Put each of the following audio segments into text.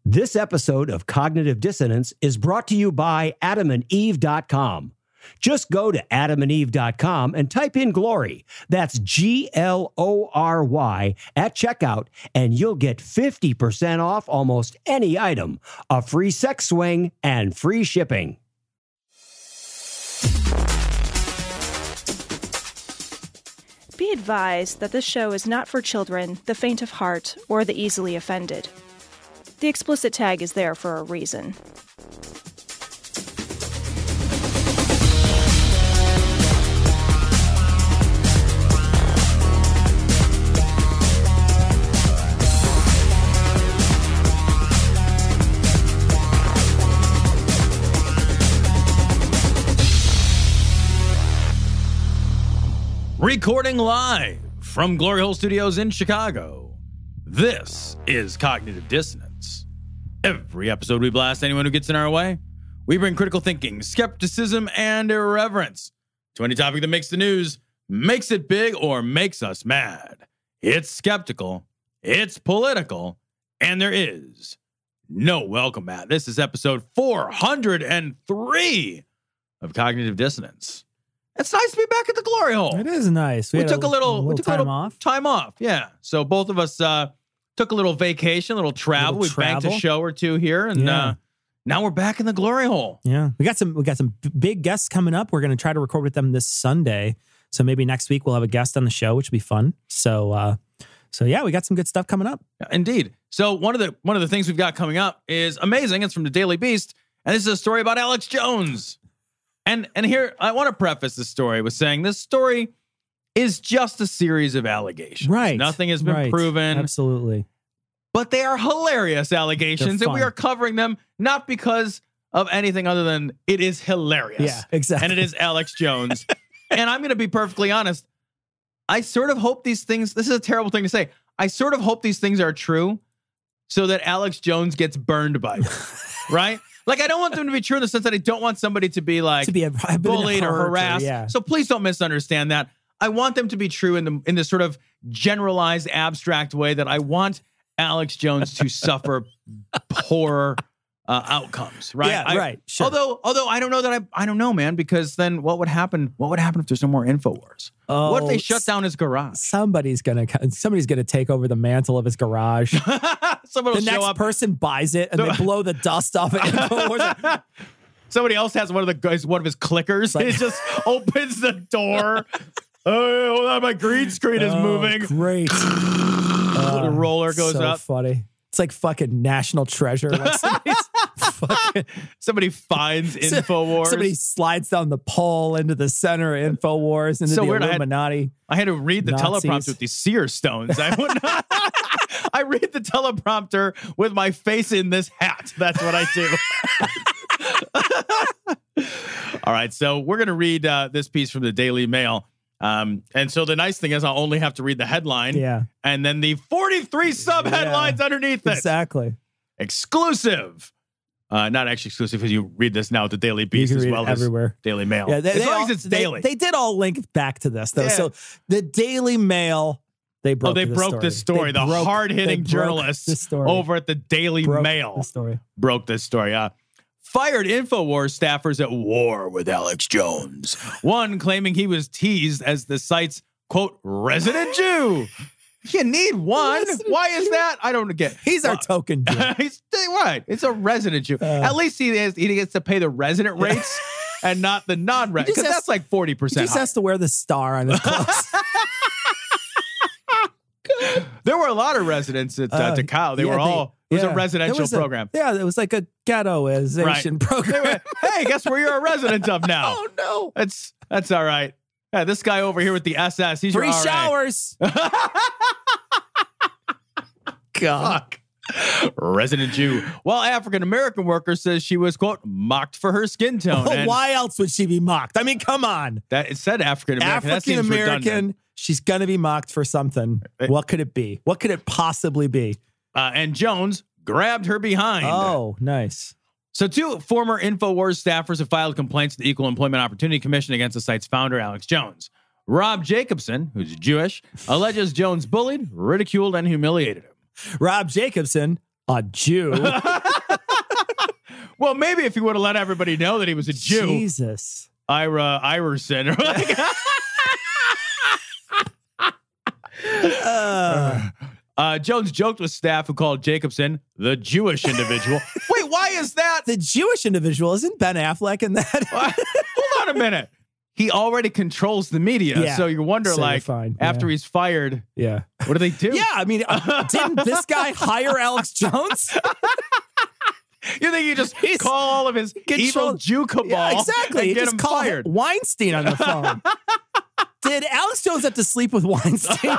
This episode of Cognitive Dissonance is brought to you by adamandeve.com. Just go to adamandeve.com and type in glory. That's GLORY at checkout, and you'll get 50% off almost any item, a free sex swing, and free shipping. Be advised that this show is not for children, the faint of heart, or the easily offended. The explicit tag is there for a reason. Recording live from Glory Hole Studios in Chicago, this is Cognitive Dissonance. Every episode we blast anyone who gets in our way. We bring critical thinking, skepticism, and irreverence to any topic that makes the news, makes it big, or makes us mad. It's skeptical, it's political, and there is no welcome mat. This is episode 403 of Cognitive Dissonance. It's nice to be back at the Glory Hole. It is nice. We took a little time off. Yeah. So both of us took a little vacation, a little travel. We banked a show or two here, and now we're back in the Glory Hole. Yeah. We got some big guests coming up. We're going to try to record with them this Sunday. So maybe next week we'll have a guest on the show, which will be fun. So yeah, we got some good stuff coming up. Indeed. So one of the things we've got coming up is amazing. It's from the Daily Beast, and this is a story about Alex Jones. And here, I want to preface the story with saying this story is just a series of allegations. Right. Nothing has been proven. Absolutely. But they are hilarious allegations, and we are covering them not because of anything other than it is hilarious. Yeah, exactly. And it is Alex Jones. And I'm going to be perfectly honest. I sort of hope these things, this is a terrible thing to say. I sort of hope these things are true so that Alex Jones gets burned by it. Right? Like, I don't want them to be true in the sense that I don't want somebody to be like bullied or harassed. Yeah. So please don't misunderstand that. I want them to be true in the sort of generalized, abstract way that I want Alex Jones to suffer poor outcomes. Right. Yeah. Right. Sure. Although I don't know that I don't know, man, because then what would happen? What would happen if there's no more InfoWars? Oh, what if they shut down his garage? Somebody's gonna take over the mantle of his garage. The next person buys it and they blow the dust off it. Somebody else has one of his clickers. Like, he just opens the door. Oh, hold on, my green screen is moving. Great. The roller goes up. Funny. It's like fucking national treasure. Like somebody finds InfoWars. Somebody slides down the pole into the center of InfoWars, into the Illuminati. I had to read the teleprompter with these seer stones. I read the teleprompter with my face in this hat. That's what I do. All right, so we're going to read this piece from the Daily Mail. And so the nice thing is I'll only have to read the headline. Yeah. And then the 43 sub-headlines underneath it. Exactly. Exclusive. Not actually exclusive because you read this now at the Daily Beast as well as everywhere. Daily Mail. Yeah, as long as it's daily. They did all link back to this, though. Yeah. So the Daily Mail, they broke this story. The hard-hitting journalists over at the Daily Mail broke this story. Fired InfoWars staffers at war with Alex Jones. One claiming he was teased as the site's, quote, resident Jew. You need one. Why is that? I don't get. He's our token Jew. He's right. It's a resident Jew. At least he gets to pay the resident rates and not the non-resident, because that's like 40%. He just has to wear the star on his clothes. There were a lot of residents at Takao. They were all. It was a residential program. Yeah, it was like a ghettoization program. Hey, guess where you're a resident of now? Oh no, that's all right. Yeah, this guy over here with the SS, he's free showers. God. Resident Jew. While African-American worker says she was, quote, mocked for her skin tone. Well, why else would she be mocked? I mean, come on. It said African-American. African-American. She's going to be mocked for something. What could it be? What could it possibly be? And Jones grabbed her behind. Oh, nice. So 2 former InfoWars staffers have filed complaints to the Equal Employment Opportunity Commission against the site's founder, Alex Jones. Rob Jacobson, who's Jewish, alleges Jones bullied, ridiculed, and humiliated him. Rob Jacobson, A Jew? Well, maybe if he would have let everybody know that he was a Jew. Jesus. Ira Iverson. Jones joked with staff who called Jacobson the Jewish individual. Wait, why is that? The Jewish individual? Isn't Ben Affleck in that? Hold on a minute. He already controls the media, so you wonder, after he's fired, what do they do? Yeah, I mean, didn't this guy hire Alex Jones? You think you just call all of his evil Jew cabal exactly. and get him fired? Weinstein on the phone. Did Alex Jones have to sleep with Weinstein?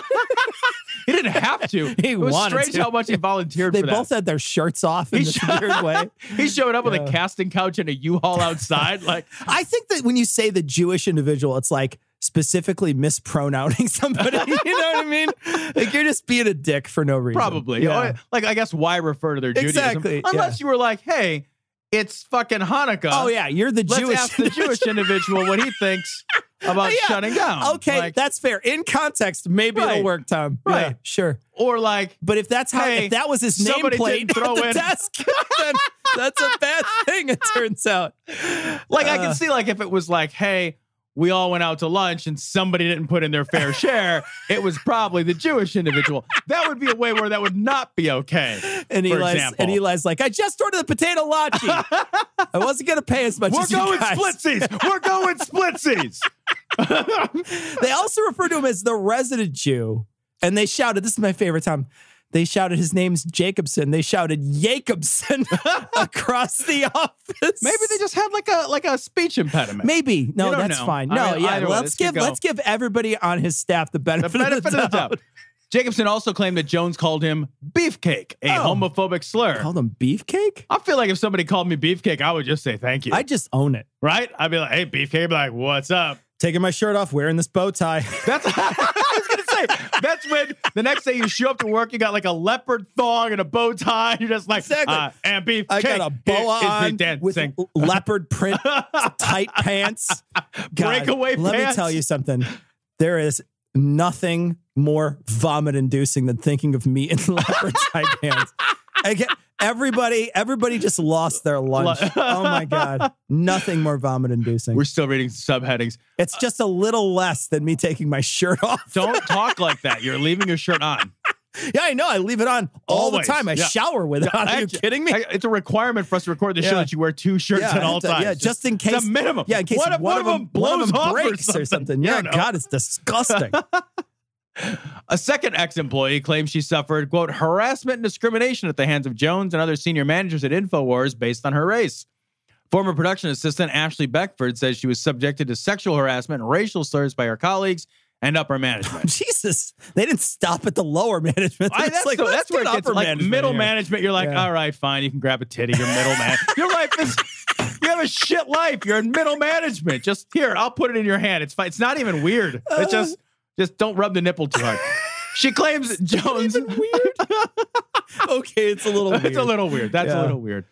He didn't have to. It was strange how much he volunteered for that. They both had their shirts off in this weird way. He showed up with a casting couch and a U-Haul outside. I think that when you say the Jewish individual, it's like specifically mispronouncing somebody. You know what I mean? Like you're just being a dick for no reason. Probably. Yeah. I guess why refer to their Judaism? Exactly. Unless you were like, hey, it's fucking Hanukkah. Oh, yeah. You're the Jewish. Let's ask the Jewish individual what he thinks about shutting down. Okay, that's fair. In context, maybe it'll work, Tom. Right. Yeah, sure. Or but if that's how, if that was his nameplate at the desk, then that's a bad thing, it turns out. I can see if it was hey, we all went out to lunch and somebody didn't put in their fair share, it was probably the Jewish individual. That would be a way where that would not be okay. And Eli's like, I just ordered the potato lachi. I wasn't going to pay as much as you guys. We're going splitsies. They also refer to him as the resident Jew. And they shouted, this is my favorite time. They shouted, his name's Jacobson. They shouted Jacobson across the office. Maybe they just had like a speech impediment. Maybe. No, that's fine. No, let's give everybody on his staff the benefit of the doubt. Jacobson also claimed that Jones called him beefcake, a homophobic slur. Called him beefcake? I feel like if somebody called me beefcake, I would just say thank you. I just own it. Right? I'd be like, hey, beefcake. I'd be like, what's up? Taking my shirt off, wearing this bow tie. That's I was gonna say. That's when the next day you show up to work, you got like a leopard thong and a bow tie. You're just like, and beef. I got a boa on with leopard print tight pants. Breakaway pants. Let me tell you something. There is nothing more vomit-inducing than thinking of me in leopard tight pants. Everybody just lost their lunch. Oh my God. Nothing more vomit-inducing. We're still reading subheadings. It's just a little less than me taking my shirt off. Don't talk like that. You're leaving your shirt on. Yeah, I know. I leave it on all the time. I shower with it on. Are you kidding me? It's a requirement for us to record the show that you wear two shirts at all times. Yeah, just in case. It's a minimum. Yeah, in case one of them blows off breaks or something. Yeah, God, it's disgusting. A second ex-employee claims she suffered, quote, harassment and discrimination at the hands of Jones and other senior managers at InfoWars based on her race. Former production assistant Ashley Beckford says she was subjected to sexual harassment and racial slurs by her colleagues and upper management. Jesus, they didn't stop at the lower management. That's where it gets like middle management. You're like, all right, fine, you can grab a titty. You're middle man. Your life is, you have a shit life. You're in middle management. Just here, I'll put it in your hand. It's fine. It's not even weird. It's just don't rub the nipple too hard. She claims Jones. Weird. Okay, it's a little weird. It's a little weird. That's a little weird.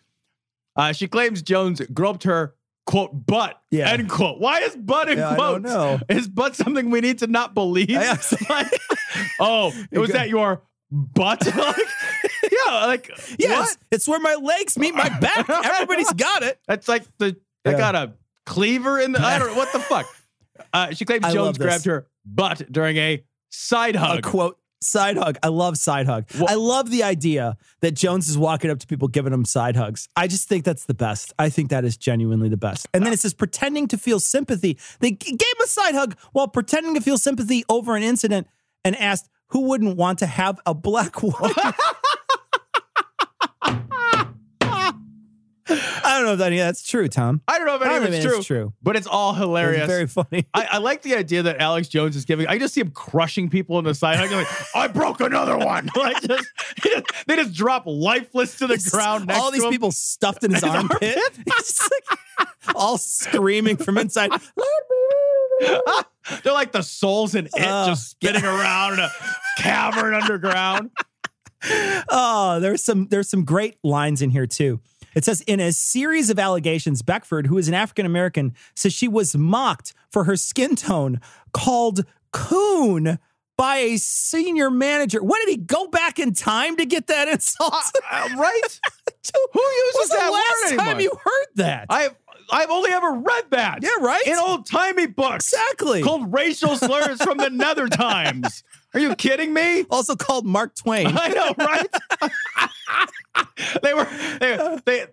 She claims Jones groped her, quote, butt, end quote. Why is butt in quotes? I don't know. Is butt something we need to not believe? It was at your butt? Yes, it's where my legs meet my back. Everybody's got it. That's like I got a cleaver in the, I don't know, what the fuck? She claims Jones grabbed her butt during a side hug. A quote, side hug. I love side hug. Well, I love the idea that Jones is walking up to people giving them side hugs. I just think that's the best. I think that is genuinely the best. And then it says pretending to feel sympathy. They gave him a side hug while pretending to feel sympathy over an incident and asked who wouldn't want to have a black wife. I don't know if any of that's true, Tom. I don't know if any of it's true, but it's all hilarious. It's very funny. I like the idea that Alex Jones is giving. I just see him crushing people in the side hug. Like, I broke another one. They just drop lifeless to the ground next to him. All these people stuffed in his armpit. He's all screaming from inside. They're like the souls in it, just spinning around in a cavern underground. Oh, there's some great lines in here too. It says, in a series of allegations, Beckford, who is an African-American, says she was mocked for her skin tone, called coon by a senior manager. When did he go back in time to get that insult? Right? Who uses that word last anymore? time you heard that? I've only ever read that. Yeah, right? In old-timey books. Exactly. Called racial slurs from the nether times. Are you kidding me? Also called Mark Twain. I know, right?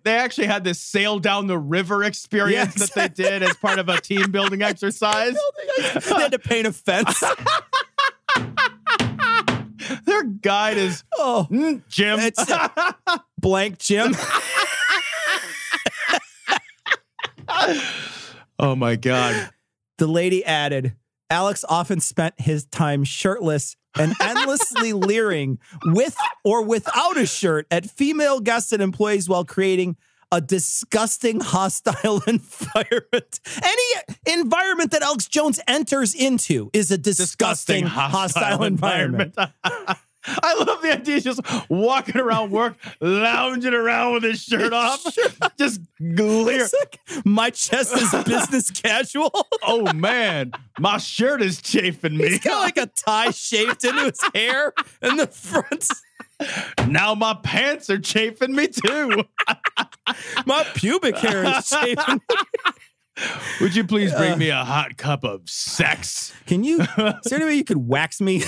They actually had this sail down the river experience that they did as part of a team building exercise. They had to paint a fence. Their guide is Jim. It's blank Jim. Oh my God. The lady added, Alex often spent his time shirtless and endlessly leering with or without a shirt at female guests and employees while creating a disgusting, hostile environment. Any environment that Alex Jones enters into is a disgusting hostile environment. I love the idea. He's just walking around work, lounging around with his shirt off, just glare. Like, my chest is business casual. Oh man, my shirt is chafing me. He's got like a tie shaved into his hair in the front. Now my pants are chafing me too. My pubic hair is chafing me. Would you please bring me a hot cup of sex? Can you? Is there any way you could wax me?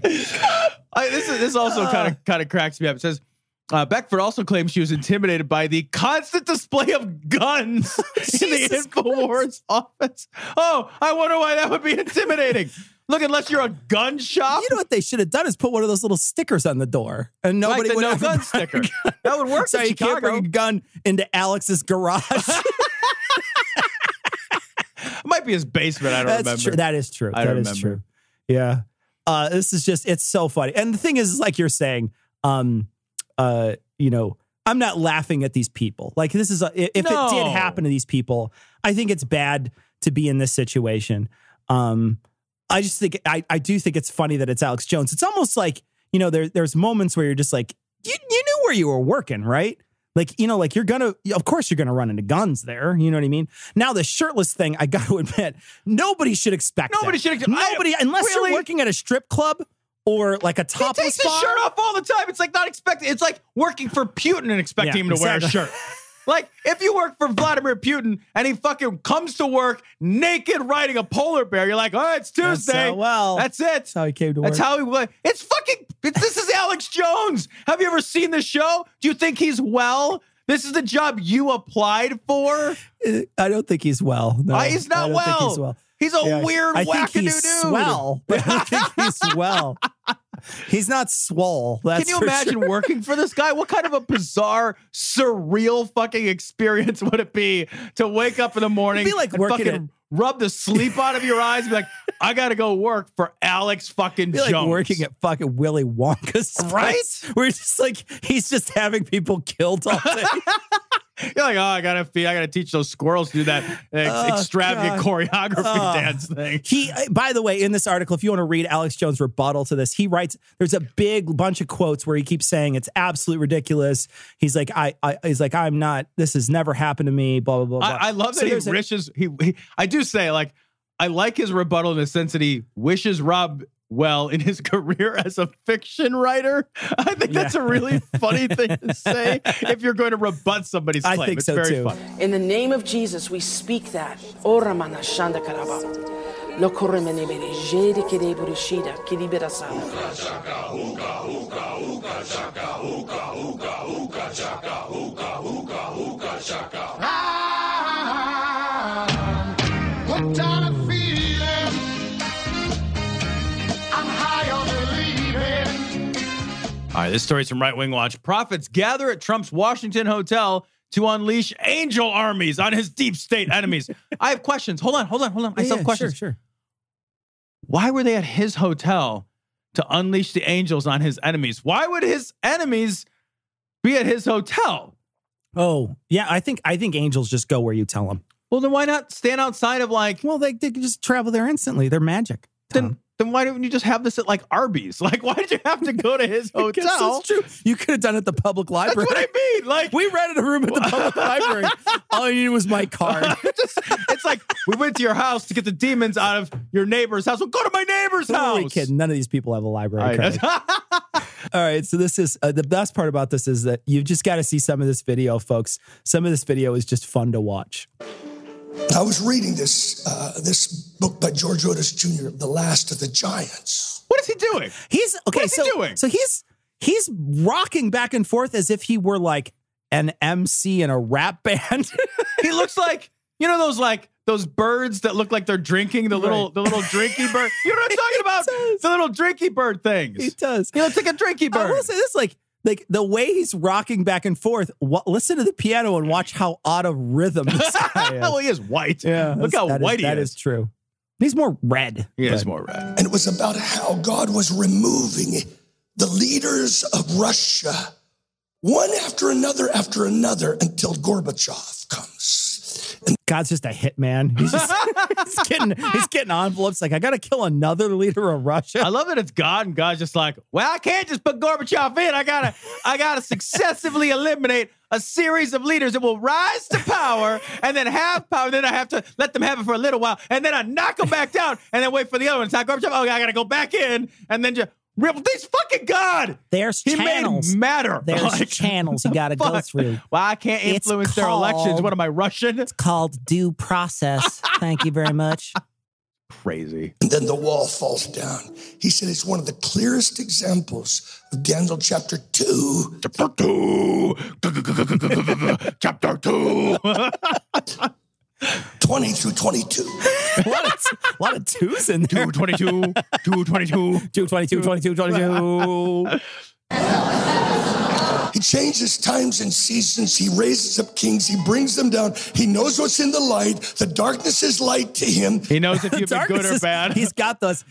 This also kind of cracks me up. It says Beckford also claims she was intimidated by the constant display of guns in the InfoWars office. Oh, I wonder why that would be intimidating. Look, unless you're a gun shop. You know what they should have done is put one of those little stickers on the door, and nobody would have no gun sticker. That would work. So you can't bring a gun into Alex's garage. It might be his basement. I don't remember. True. That is true. That is true. Yeah. This is just, it's so funny. And the thing is, like you're saying, I'm not laughing at these people. Like this is, if it did happen to these people, I think it's bad to be in this situation. I just think, I do think it's funny that it's Alex Jones. It's almost like, there's moments where you're just like, you knew where you were working, right? Like, like of course you're going to run into guns there. You know what I mean? Now the shirtless thing, I got to admit, nobody should expect Nobody should expect unless you're working at a strip club or like a topless bar. He takes his shirt off all the time. It's like not expecting. It's like working for Putin and expecting him to wear a shirt. Like, if you work for Vladimir Putin and he fucking comes to work naked riding a polar bear, you're like, oh, it's Tuesday. That's it. That's how he came to work. That's how he. This is Alex Jones. Have you ever seen the show? Do you think he's well? This is the job you applied for? I don't think he's well. No, he's not well. Think he's well. He's a weird wackadoo dude. Swell, but I don't think he's well. He's not swole. That's Can you imagine working for this guy? What kind of a bizarre, surreal fucking experience would it be to wake up in the morning, It'd be like and working fucking rub the sleep out of your eyes, and be like, I gotta go work for Alex fucking Jones. Like working at fucking Willy Wonka's place, right? Where it's just like he's just having people killed all day. You're like, oh, I gotta teach those squirrels to do that extravagant choreography dance thing. By the way, in this article, if you want to read Alex Jones' rebuttal to this, he writes, there's a big bunch of quotes where he keeps saying it's absolutely ridiculous. He's like, I'm not, this has never happened to me, blah, blah, blah, blah. I love that he wishes, I do say, like, I like his rebuttal in the sense that he wishes Rob well in his career as a fiction writer. I think that's a really funny thing to say if you're going to rebut somebody's claim. I think it's so very too. Fun. In the name of Jesus, we speak that. All right, this story's from Right Wing Watch. Prophets gather at Trump's Washington hotel to unleash angel armies on his deep state enemies. I have questions. Hold on. I still have questions. Sure. Why were they at his hotel to unleash the angels on his enemies? Why would his enemies be at his hotel? Oh, yeah. I think angels just go where you tell them. Well, then why not stand outside of like... Well, they can just travel there instantly. They're magic. Then then why didn't you just have this at like Arby's? Like, why did you have to go to his hotel? That's true. You could have done it at the public library. That's what I mean. Like, we rented a room at the public library. All I needed was my card. It's like, we went to your house to get the demons out of your neighbor's house. Well, go to my neighbor's house. Who are we kidding? None of these people have a library card. All right. So this is the best part about this is that you've just got to see some of this video, folks. Some of this video is just fun to watch. I was reading this book by George Otis Jr., The Last of the Giants. What is he doing? What is he doing? So he's rocking back and forth as if he were like an MC in a rap band. He looks like, you know, those birds that look like they're drinking, the little drinky bird. You know what I'm talking about? The little drinky bird things. He does. He looks like a drinky bird. I will say this, like the way he's rocking back and forth, listen to the piano and watch how out of rhythm this guy is. Well, he is white. Yeah, look how white he is. That is true. He's more red. He is more red. And it was about how God was removing the leaders of Russia, one after another, until Gorbachev comes. And God's just a hitman. He's just he's getting envelopes like, I got to kill another leader of Russia. I love that it's God, and God's just like, well, I can't just put Gorbachev in. I gotta successively eliminate a series of leaders that will rise to power and then have power. Then I have to let them have it for a little while, and then I knock them back down, and then wait for the other one. It's not Gorbachev. Oh, I gotta go back in, and then just. These fucking God! There's channels. He made matter. There's channels you got to go through. Well, I can't influence their elections. What am I, Russian? It's called due process. Thank you very much. Crazy. And then the wall falls down. He said it's one of the clearest examples of Daniel chapter 2. Chapter 2. Chapter 2. 20 through 22. A lot of twos in there. 222, 222, 222, 22, 22. He changes times and seasons. He raises up kings. He brings them down. He knows what's in the light. The darkness is light to him. He knows if you've been good or bad. He's got those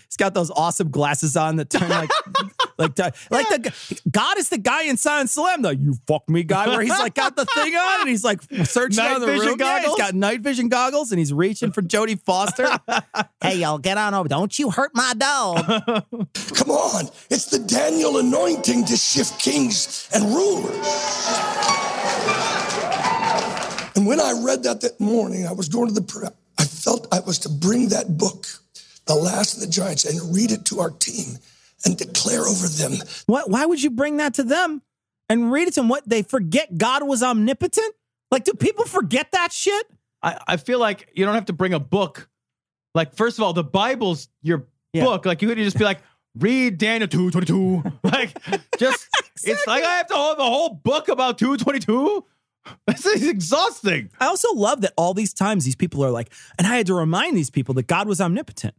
awesome glasses on that turn God is the guy in Silent Slam, though. You fuck me guy, where he's like got the thing on and he's like searching out the room. Yeah, he's got night vision goggles and he's reaching for Jodie Foster. Hey, y'all, get on over. Don't you hurt my dog. Come on. It's the Daniel anointing to shift kings and rulers. And when I read that morning, I was going to the prayer. I felt I was to bring that book, The Last of the Giants, and read it to our team and declare over them. Why would you bring that to them and read it to them? What, they forget God was omnipotent? Like, do people forget that shit? I feel like you don't have to bring a book. Like, first of all, the Bible's your book. Like, you could just be like, read Daniel 2:22. Like, just, exactly. It's like I have to hold the whole book about 2:22. This is exhausting. I also love that all these times these people are like, and I had to remind these people that God was omnipotent.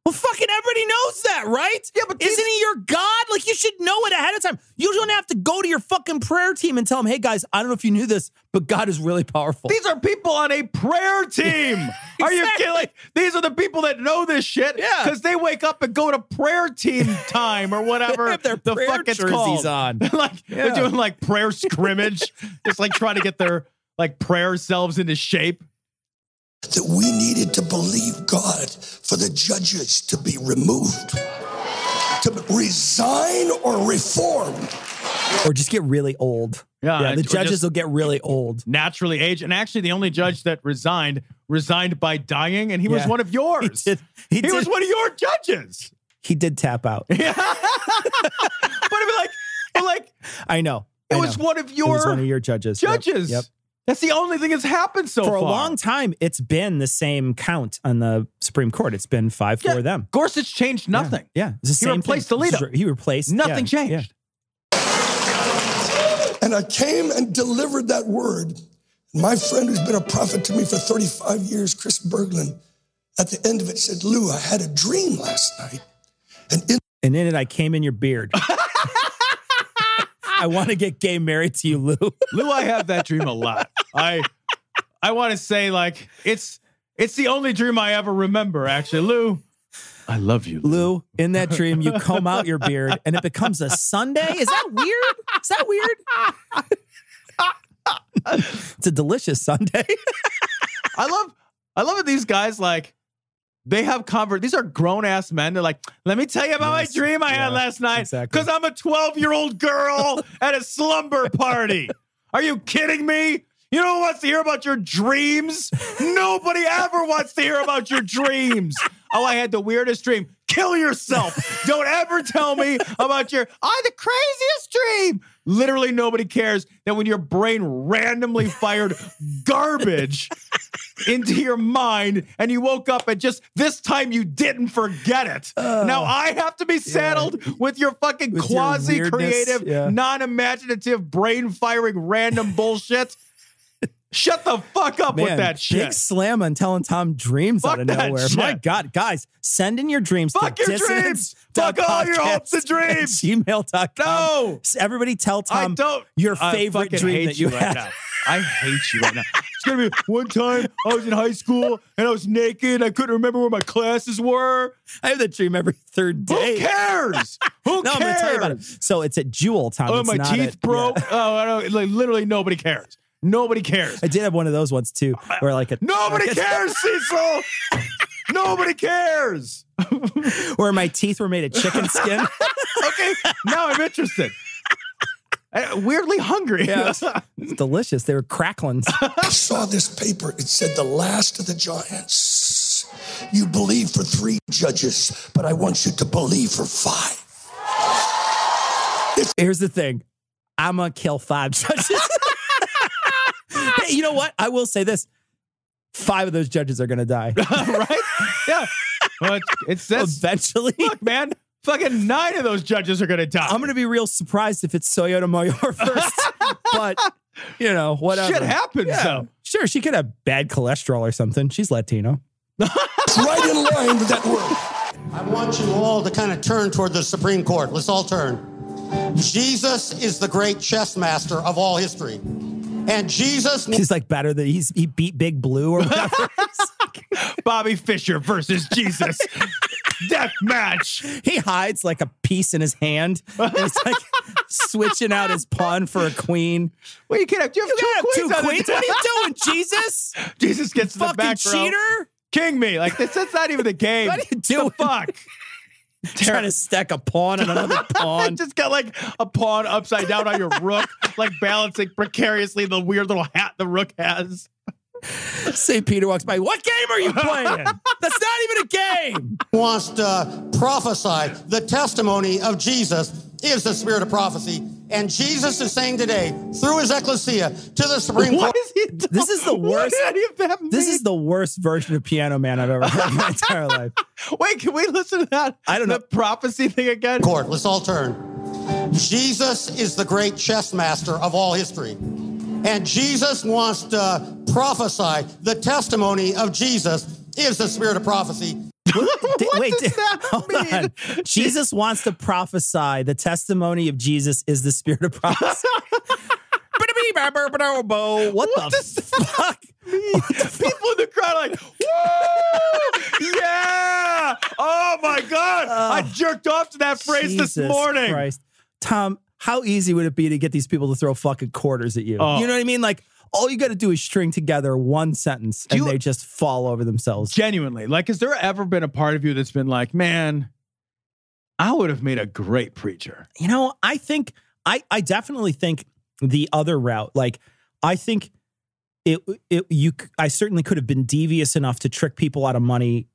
Well, fucking everybody knows that, right? Yeah, but isn't he your God? Like, you should know it ahead of time. You don't have to go to your fucking prayer team and tell them, hey, guys, I don't know if you knew this, but God is really powerful. These are people on a prayer team. Exactly. Are you kidding? Like, these are the people that know this shit. Yeah. Because they wake up and go to prayer team time or whatever their the fuck it's called. On. They're doing like prayer scrimmage. Just like trying to get their like prayer selves into shape. That we needed to believe God for the judges to be removed, to resign or reform. Or just get really old. Yeah, the judges will get really old. Naturally age. And actually, the only judge that resigned by dying, and he was one of yours. He was one of your judges. He did tap out. Yeah. But I mean, like, I know. It was one of your judges. Yep. That's the only thing that's happened so far. For a long time, it's been the same count on the Supreme Court. It's been 5 for them. Gorsuch changed nothing. Yeah. It's the same he replaced thing. Alito. He replaced. Nothing changed. Yeah. And I came and delivered that word. My friend who's been a prophet to me for 35 years, Chris Berglund, at the end of it said, Lou, I had a dream last night. And in it, I came in your beard. I want to get gay married to you, Lou. Lou, I have that dream a lot. I want to say, like, it's the only dream I ever remember, actually. Lou, I love you. Lou, in that dream, you comb out your beard and it becomes a Sunday? Is that weird? It's a delicious Sunday. I love that these guys, like, They have these are grown-ass men. They're like, let me tell you about my dream I had last night. Because I'm a 12-year-old girl at a slumber party. Are you kidding me? You know who wants to hear about your dreams? Nobody ever wants to hear about your dreams. Oh, I had the weirdest dream. Kill yourself. Don't ever tell me about the craziest dream. Literally nobody cares that when your brain randomly fired garbage into your mind and you woke up and just this time you didn't forget it. Now I have to be saddled with your fucking quasi-creative, non-imaginative, brain-firing random bullshit. Shut the fuck up with that shit. Big slam on telling Tom dreams out of nowhere. My God, guys, send in your dreams. Fuck your dreams. Fuck all your hopes and dreams. gmail.com. No. Everybody tell Tom your favorite dream that you had. Now. I hate you right now. It's going to be one time I was in high school and I was naked. I couldn't remember where my classes were. I have that dream every third day. Who cares? Who cares? I'm going to tell you about it. So it's at Jewel, Tom. Oh, my teeth broke. Yeah. Oh, I don't. Like, literally nobody cares. Nobody cares. I did have one of those ones too, where nobody cares, Cecil. Nobody cares. Where my teeth were made of chicken skin. Okay, now I'm interested. Weirdly hungry. Yeah, it's delicious. They were cracklings. I saw this paper. It said the last of the giants. You believe for 3 judges, but I want you to believe for 5. Here's the thing. I'm going to kill 5 judges. Hey, you know what? I will say this. 5 of those judges are going to die. Right? Yeah. Well, it says eventually. Look, man, fucking 9 of those judges are going to die. I'm going to be real surprised if it's Soyoto Mayor first. But, whatever. Shit happens, though. Sure, she could have bad cholesterol or something. She's Latino. Right in line with that word. I want you all to kind of turn toward the Supreme Court. Let's all turn. Jesus is the great chess master of all history. And Jesus... He's like better than he beat Big Blue or whatever. Bobby Fischer versus Jesus. Death match. He hides like a piece in his hand. He's like switching out his pawn for a queen. Well, you can't have two queens. What are you doing, Jesus? Jesus gets to the back row. Cheater. King me. Like, that's not even the game. What are you doing? The fuck? Trying to stack a pawn on another pawn. Just got like a pawn upside down on your rook, like balancing precariously the weird little hat the rook has. St. Peter walks by. What game are you playing? That's not even a game. Wants to prophesy. The testimony of Jesus is the spirit of prophecy. And Jesus is saying today, through his ecclesia, to the Supreme Court. This is the worst. What did any of that mean? This is the worst version of Piano Man I've ever heard in my entire life. Wait, can we listen to that? I don't know. The prophecy thing again? Court, let's all turn. Jesus is the great chess master of all history. And Jesus wants to prophesy. The testimony of Jesus is the spirit of prophecy. What does that mean? On. Jesus wants to prophesy. The testimony of Jesus is the spirit of prophecy. What the fuck? People in the crowd are like, woo! Yeah! Oh my God! I jerked off to that phrase Jesus this morning. Christ. Tom, how easy would it be to get these people to throw fucking quarters at you? Oh. You know what I mean? Like, all you got to do is string together one sentence and they just fall over themselves. Genuinely. Like, has there ever been a part of you that's been like, man, I would have made a great preacher? You know, I think, I definitely think the other route, like, I think I certainly could have been devious enough to trick people out of money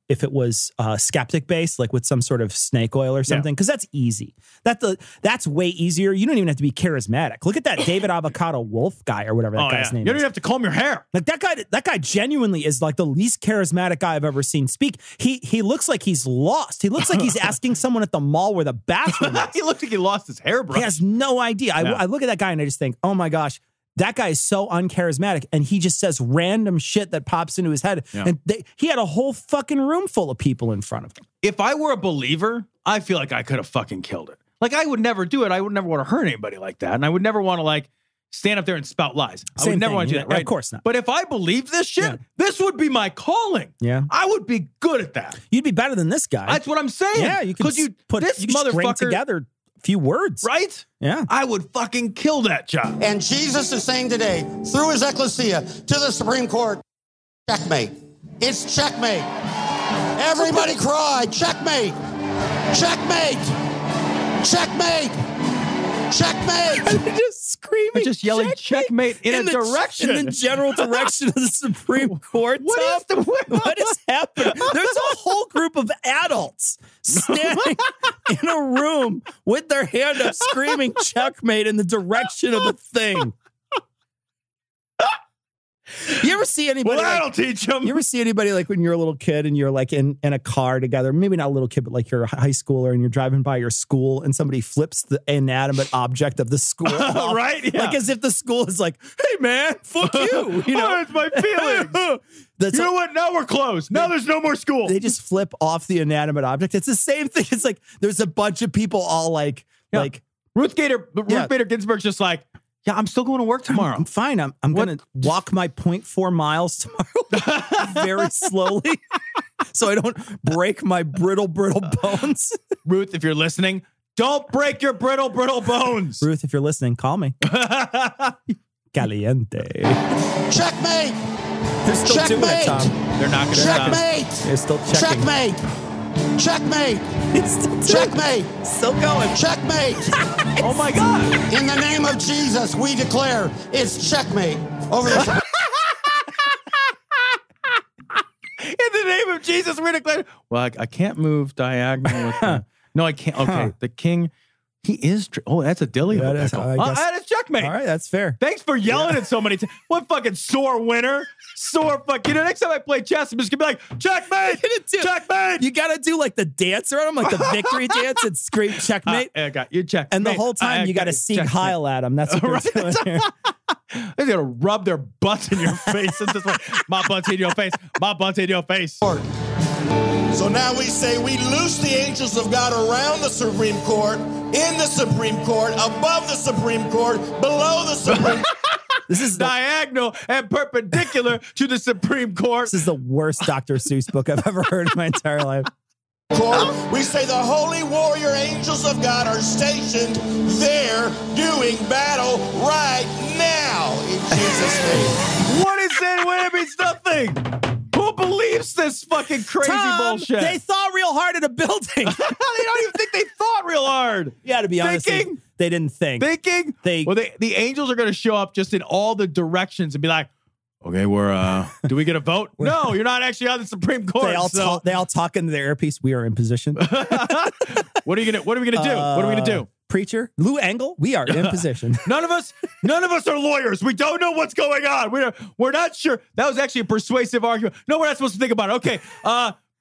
if it was skeptic based, like with some sort of snake oil or something, because that's easy. That's way easier. You don't even have to be charismatic. Look at that David Avocado Wolf guy or whatever that guy's name is. You don't even have to comb your hair. Like that guy genuinely is like the least charismatic guy I've ever seen speak. He looks like he's lost. He looks like he's asking someone at the mall where the bathroom is. He looks like he lost his hairbrush. He has no idea. I look at that guy and I just think, oh my gosh, that guy is so uncharismatic, and he just says random shit that pops into his head. Yeah. And he had a whole fucking room full of people in front of him. If I were a believer, I feel like I could have fucking killed it. Like, I would never do it. I would never want to hurt anybody like that. And I would never want to, like, stand up there and spout lies. I would never want to do that, right? Of course not. But if I believed this shit, this would be my calling. Yeah. I would be good at that. You'd be better than this guy. That's what I'm saying. Yeah, you could put this motherfucker together few words. Right? Yeah. I would fucking kill that job. And Jesus is saying today, through his ecclesia, to the Supreme Court, checkmate. It's checkmate. Everybody cry. Checkmate. Checkmate. Checkmate. Checkmate. And they're just screaming. They're just yelling checkmate in a direction. In the general direction of the Supreme Court. What is happening? There's a whole group of adults standing in a room with their hand up screaming checkmate in the direction of the thing. You ever see anybody? Well, that'll teach them. You ever see anybody like when you're a little kid and you're like in a car together? Maybe not a little kid, but like you're a high schooler and you're driving by your school and somebody flips the inanimate object of the school off, right? Yeah. Like as if the school is like, "Hey man, fuck you." You know, it's my feelings. You know what? Now we're closed. Now there's no more school. They just flip off the inanimate object. It's the same thing. It's like there's a bunch of people all like Ruth Bader Ginsburg's just like, yeah, I'm still going to work tomorrow. I'm fine. I'm going to walk my 0.4 miles tomorrow very slowly so I don't break my brittle bones. Ruth, if you're listening, don't break your brittle bones. Ruth, if you're listening, call me. Caliente. Checkmate. They're still doing it, Tom. They're not going to stop. Checkmate. They're still checking. Checkmate. Checkmate. Checkmate. Still going. Checkmate. Oh my God. In the name of Jesus, we declare it's checkmate over the. In the name of Jesus, we declare. Well, I can't move diagonal with the. No, I can't. Okay, the king. He is. That's a dilly. That is checkmate. All right, that's fair. Thanks for yelling it so many times. What fucking sore winner? Sore fuck. You know, next time I play chess, I'm just gonna be like, checkmate! Checkmate! You gotta do like the dance around him, like the victory dance and scream checkmate. I got you, checkmate. And the whole time you gotta Sieg Heil at him. That's what they're doing here. They're gonna rub their butts in your face and just like, my butt's in your face, my butt's in your face. So now we say we loose the angels of God around the Supreme Court, in the Supreme Court, above the Supreme Court, below the Supreme Court. This is diagonal and perpendicular to the Supreme Court. This is the worst Dr. Seuss book I've ever heard in my entire life. Court, we say the holy warrior angels of God are stationed there doing battle right now in Jesus' name. What is that? Wait, it means nothing. Who believes this fucking crazy bullshit? They thought real hard at a building. They don't even think they thought real hard. Yeah, to be honest, they didn't think. Thinking? The angels are going to show up just in all the directions and be like, okay, do we get a vote? No, you're not actually on the Supreme Court. They all talk into their earpiece. We are in position. What are we gonna do? What are we gonna do? Preacher, Lou Angle, we are in position. None of us are lawyers. We don't know what's going on. We're not sure. That was actually a persuasive argument. No, we're not supposed to think about it. Okay,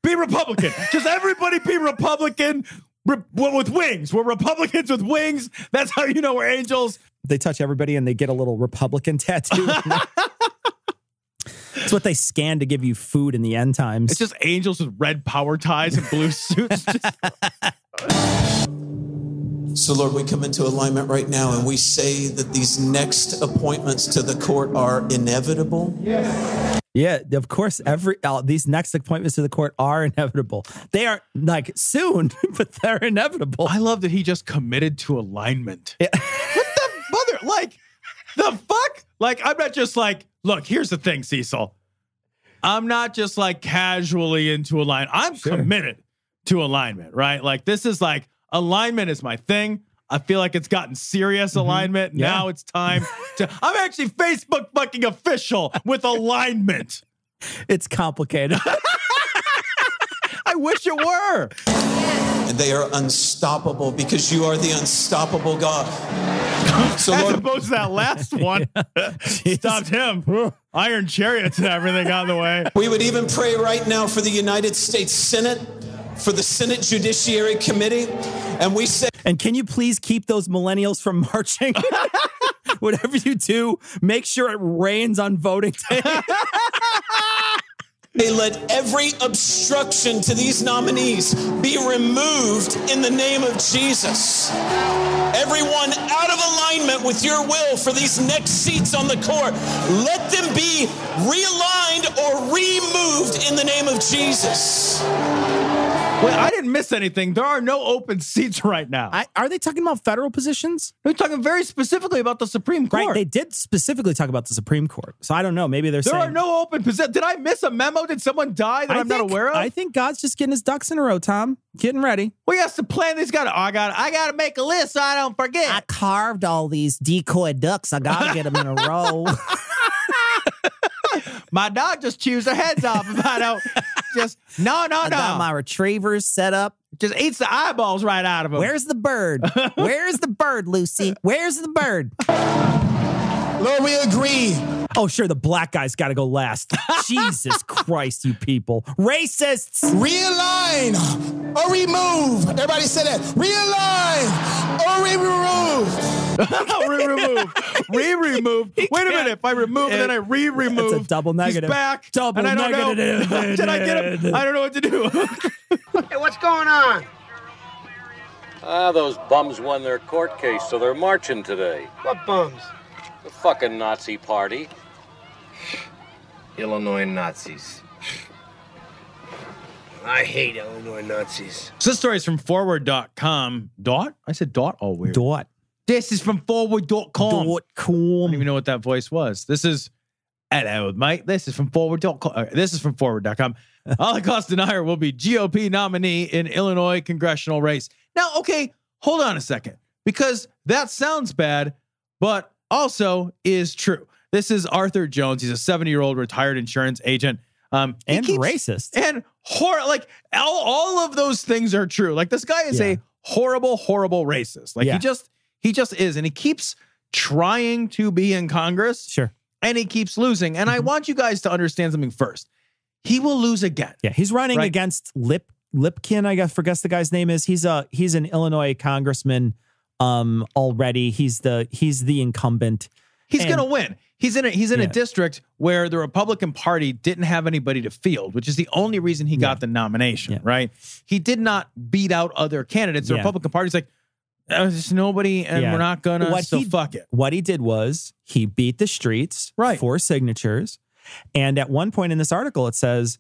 be Republican. Just everybody be Republican with wings. We're Republicans with wings. That's how you know we're angels. They touch everybody and they get a little Republican tattoo. It's what they scan to give you food in the end times. It's just angels with red power ties and blue suits. So, Lord, we come into alignment right now and we say that these next appointments to the court are inevitable. Yes. Yeah, of course, these next appointments to the court are inevitable. They are like soon, but they're inevitable. I love that he just committed to alignment. Yeah. What the mother? Like, the fuck? Like, I'm not just like, look, here's the thing, Cecil. I'm not just like casually into alignment. I'm committed to alignment, right? Like, this is like, alignment is my thing. I feel like it's gotten serious alignment. Yeah. Now it's time to... I'm actually Facebook fucking official with alignment. It's complicated. I wish it were. And they are unstoppable because you are the unstoppable God. So, Lord, as opposed to that last one, stopped him. Iron chariots and everything got in the way. We would even pray right now for the United States Senate, for the Senate Judiciary Committee, and we say... And can you please keep those millennials from marching? Whatever you do, make sure it rains on voting day. They let every obstruction to these nominees be removed in the name of Jesus. Everyone out of alignment with your will for these next seats on the court, let them be realigned or removed in the name of Jesus. Wait, I didn't miss anything. There are no open seats right now. Are they talking about federal positions? They're talking very specifically about the Supreme Court. Right, they did specifically talk about the Supreme Court. So I don't know. Maybe they're saying... There are no open positions. Did I miss a memo? Did someone die that I'm not aware of? I think God's just getting his ducks in a row, Tom. Getting ready. Well, he has to plan. I got to make a list so I don't forget. I carved all these decoy ducks. I got to get them in a row. My dog just chews their heads off if I don't. I got my retrievers set up. Just eats the eyeballs right out of them. Where's the bird? Where's the bird, Lucy? Where's the bird? Lord, we agree. Oh, sure, the black guy's got to go last. Jesus Christ, you people. Racists! Realign or remove. Everybody say that. Realign or remove. Re-remove. Wait a minute. If I remove and then I re-remove. It's a double negative. He's back. Double negative. Did I get him? I don't know what to do. Hey, what's going on? Those bums won their court case, so they're marching today. What bums? The fucking Nazi party. Illinois Nazis. I hate Illinois Nazis. So this story is from forward.com. Dot? I said dot all weird. Dot. This is from forward.com. .com. I don't even know what that voice was. This is, hello, mate. This is from forward.com. This is from forward.com. Holocaust denier will be GOP nominee in Illinois congressional race. Now, okay, hold on a second. Because that sounds bad, but also is true. This is Arthur Jones. He's a 70-year-old retired insurance agent. And racist. And all of those things are true. Like, this guy is a horrible, horrible racist. Like, he just is. And he keeps trying to be in Congress. Sure. And he keeps losing. And I want you guys to understand something first. He will lose again. Yeah, he's running against Lipkin, I forget the guy's name is. He's an Illinois congressman already. He's the incumbent. He's going to win. He's in a district where the Republican Party didn't have anybody to field, which is the only reason he got the nomination, right? He did not beat out other candidates. The Republican Party's like, there's nobody, and we're not going to, fuck it. What he did was he beat the streets for signatures. And at one point in this article, it says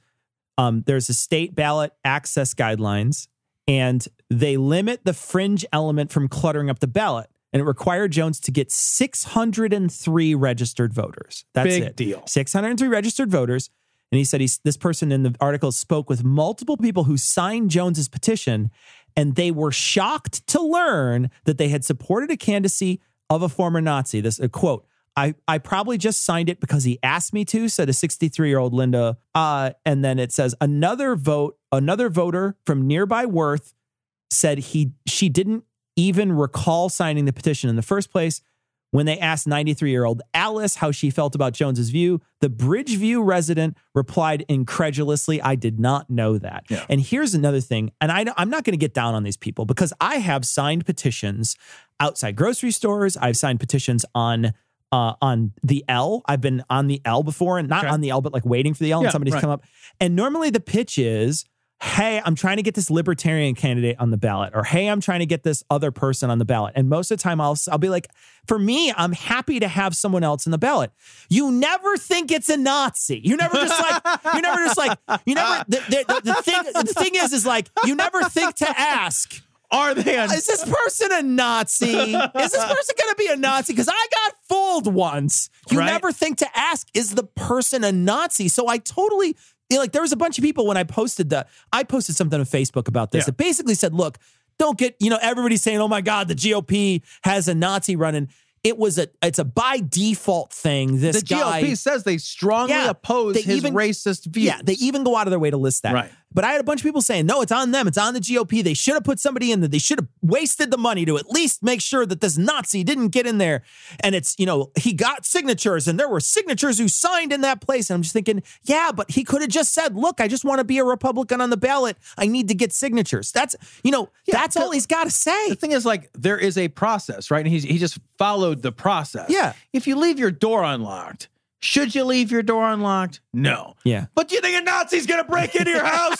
there's a state ballot access guidelines, and they limit the fringe element from cluttering up the ballot. And it required Jones to get 603 registered voters. That's Big it. deal. 603 registered voters. And he said this person in the article spoke with multiple people who signed Jones's petition, and they were shocked to learn that they had supported a candidacy of a former Nazi. This a quote. I probably just signed it because he asked me to, said a 63-year-old Linda. And then it says another voter from nearby Worth said she didn't even recall signing the petition in the first place. When they asked 93-year-old Alice how she felt about Jones's view, the Bridgeview resident replied incredulously, I did not know that. Yeah. And here's another thing, and I'm not going to get down on these people because I have signed petitions outside grocery stores. I've signed petitions on the L. I've been on the L before, and not on the L, but like waiting for the L and somebody's come up. And normally the pitch is, hey, I'm trying to get this libertarian candidate on the ballot, or hey, I'm trying to get this other person on the ballot. And most of the time I'll be like, for me, I'm happy to have someone else in the ballot. You never think it's a Nazi. The thing is like, you never think to ask, is this person a Nazi? Is this person going to be a Nazi? Because I got fooled once. You never think to ask, is the person a Nazi? So I totally... Like, there was a bunch of people when I posted something on Facebook about this. It basically said, look, don't get, everybody's saying, oh my God, the GOP has a Nazi running. It's a by default thing. The GOP says they strongly oppose his racist views. Yeah, they even go out of their way to list that. Right. But I had a bunch of people saying, no, it's on them. It's on the GOP. They should have put somebody in there. They should have wasted the money to at least make sure that this Nazi didn't get in there. And it's, he got signatures, and there were signatures who signed in that place. And I'm just thinking, yeah, but he could have just said, look, I just want to be a Republican on the ballot. I need to get signatures. That's, that's all he's got to say. The thing is, like, there is a process, right? And he just followed the process. Yeah. If you leave your door unlocked, should you leave your door unlocked? No. Yeah. But do you think a Nazi's going to break into your house?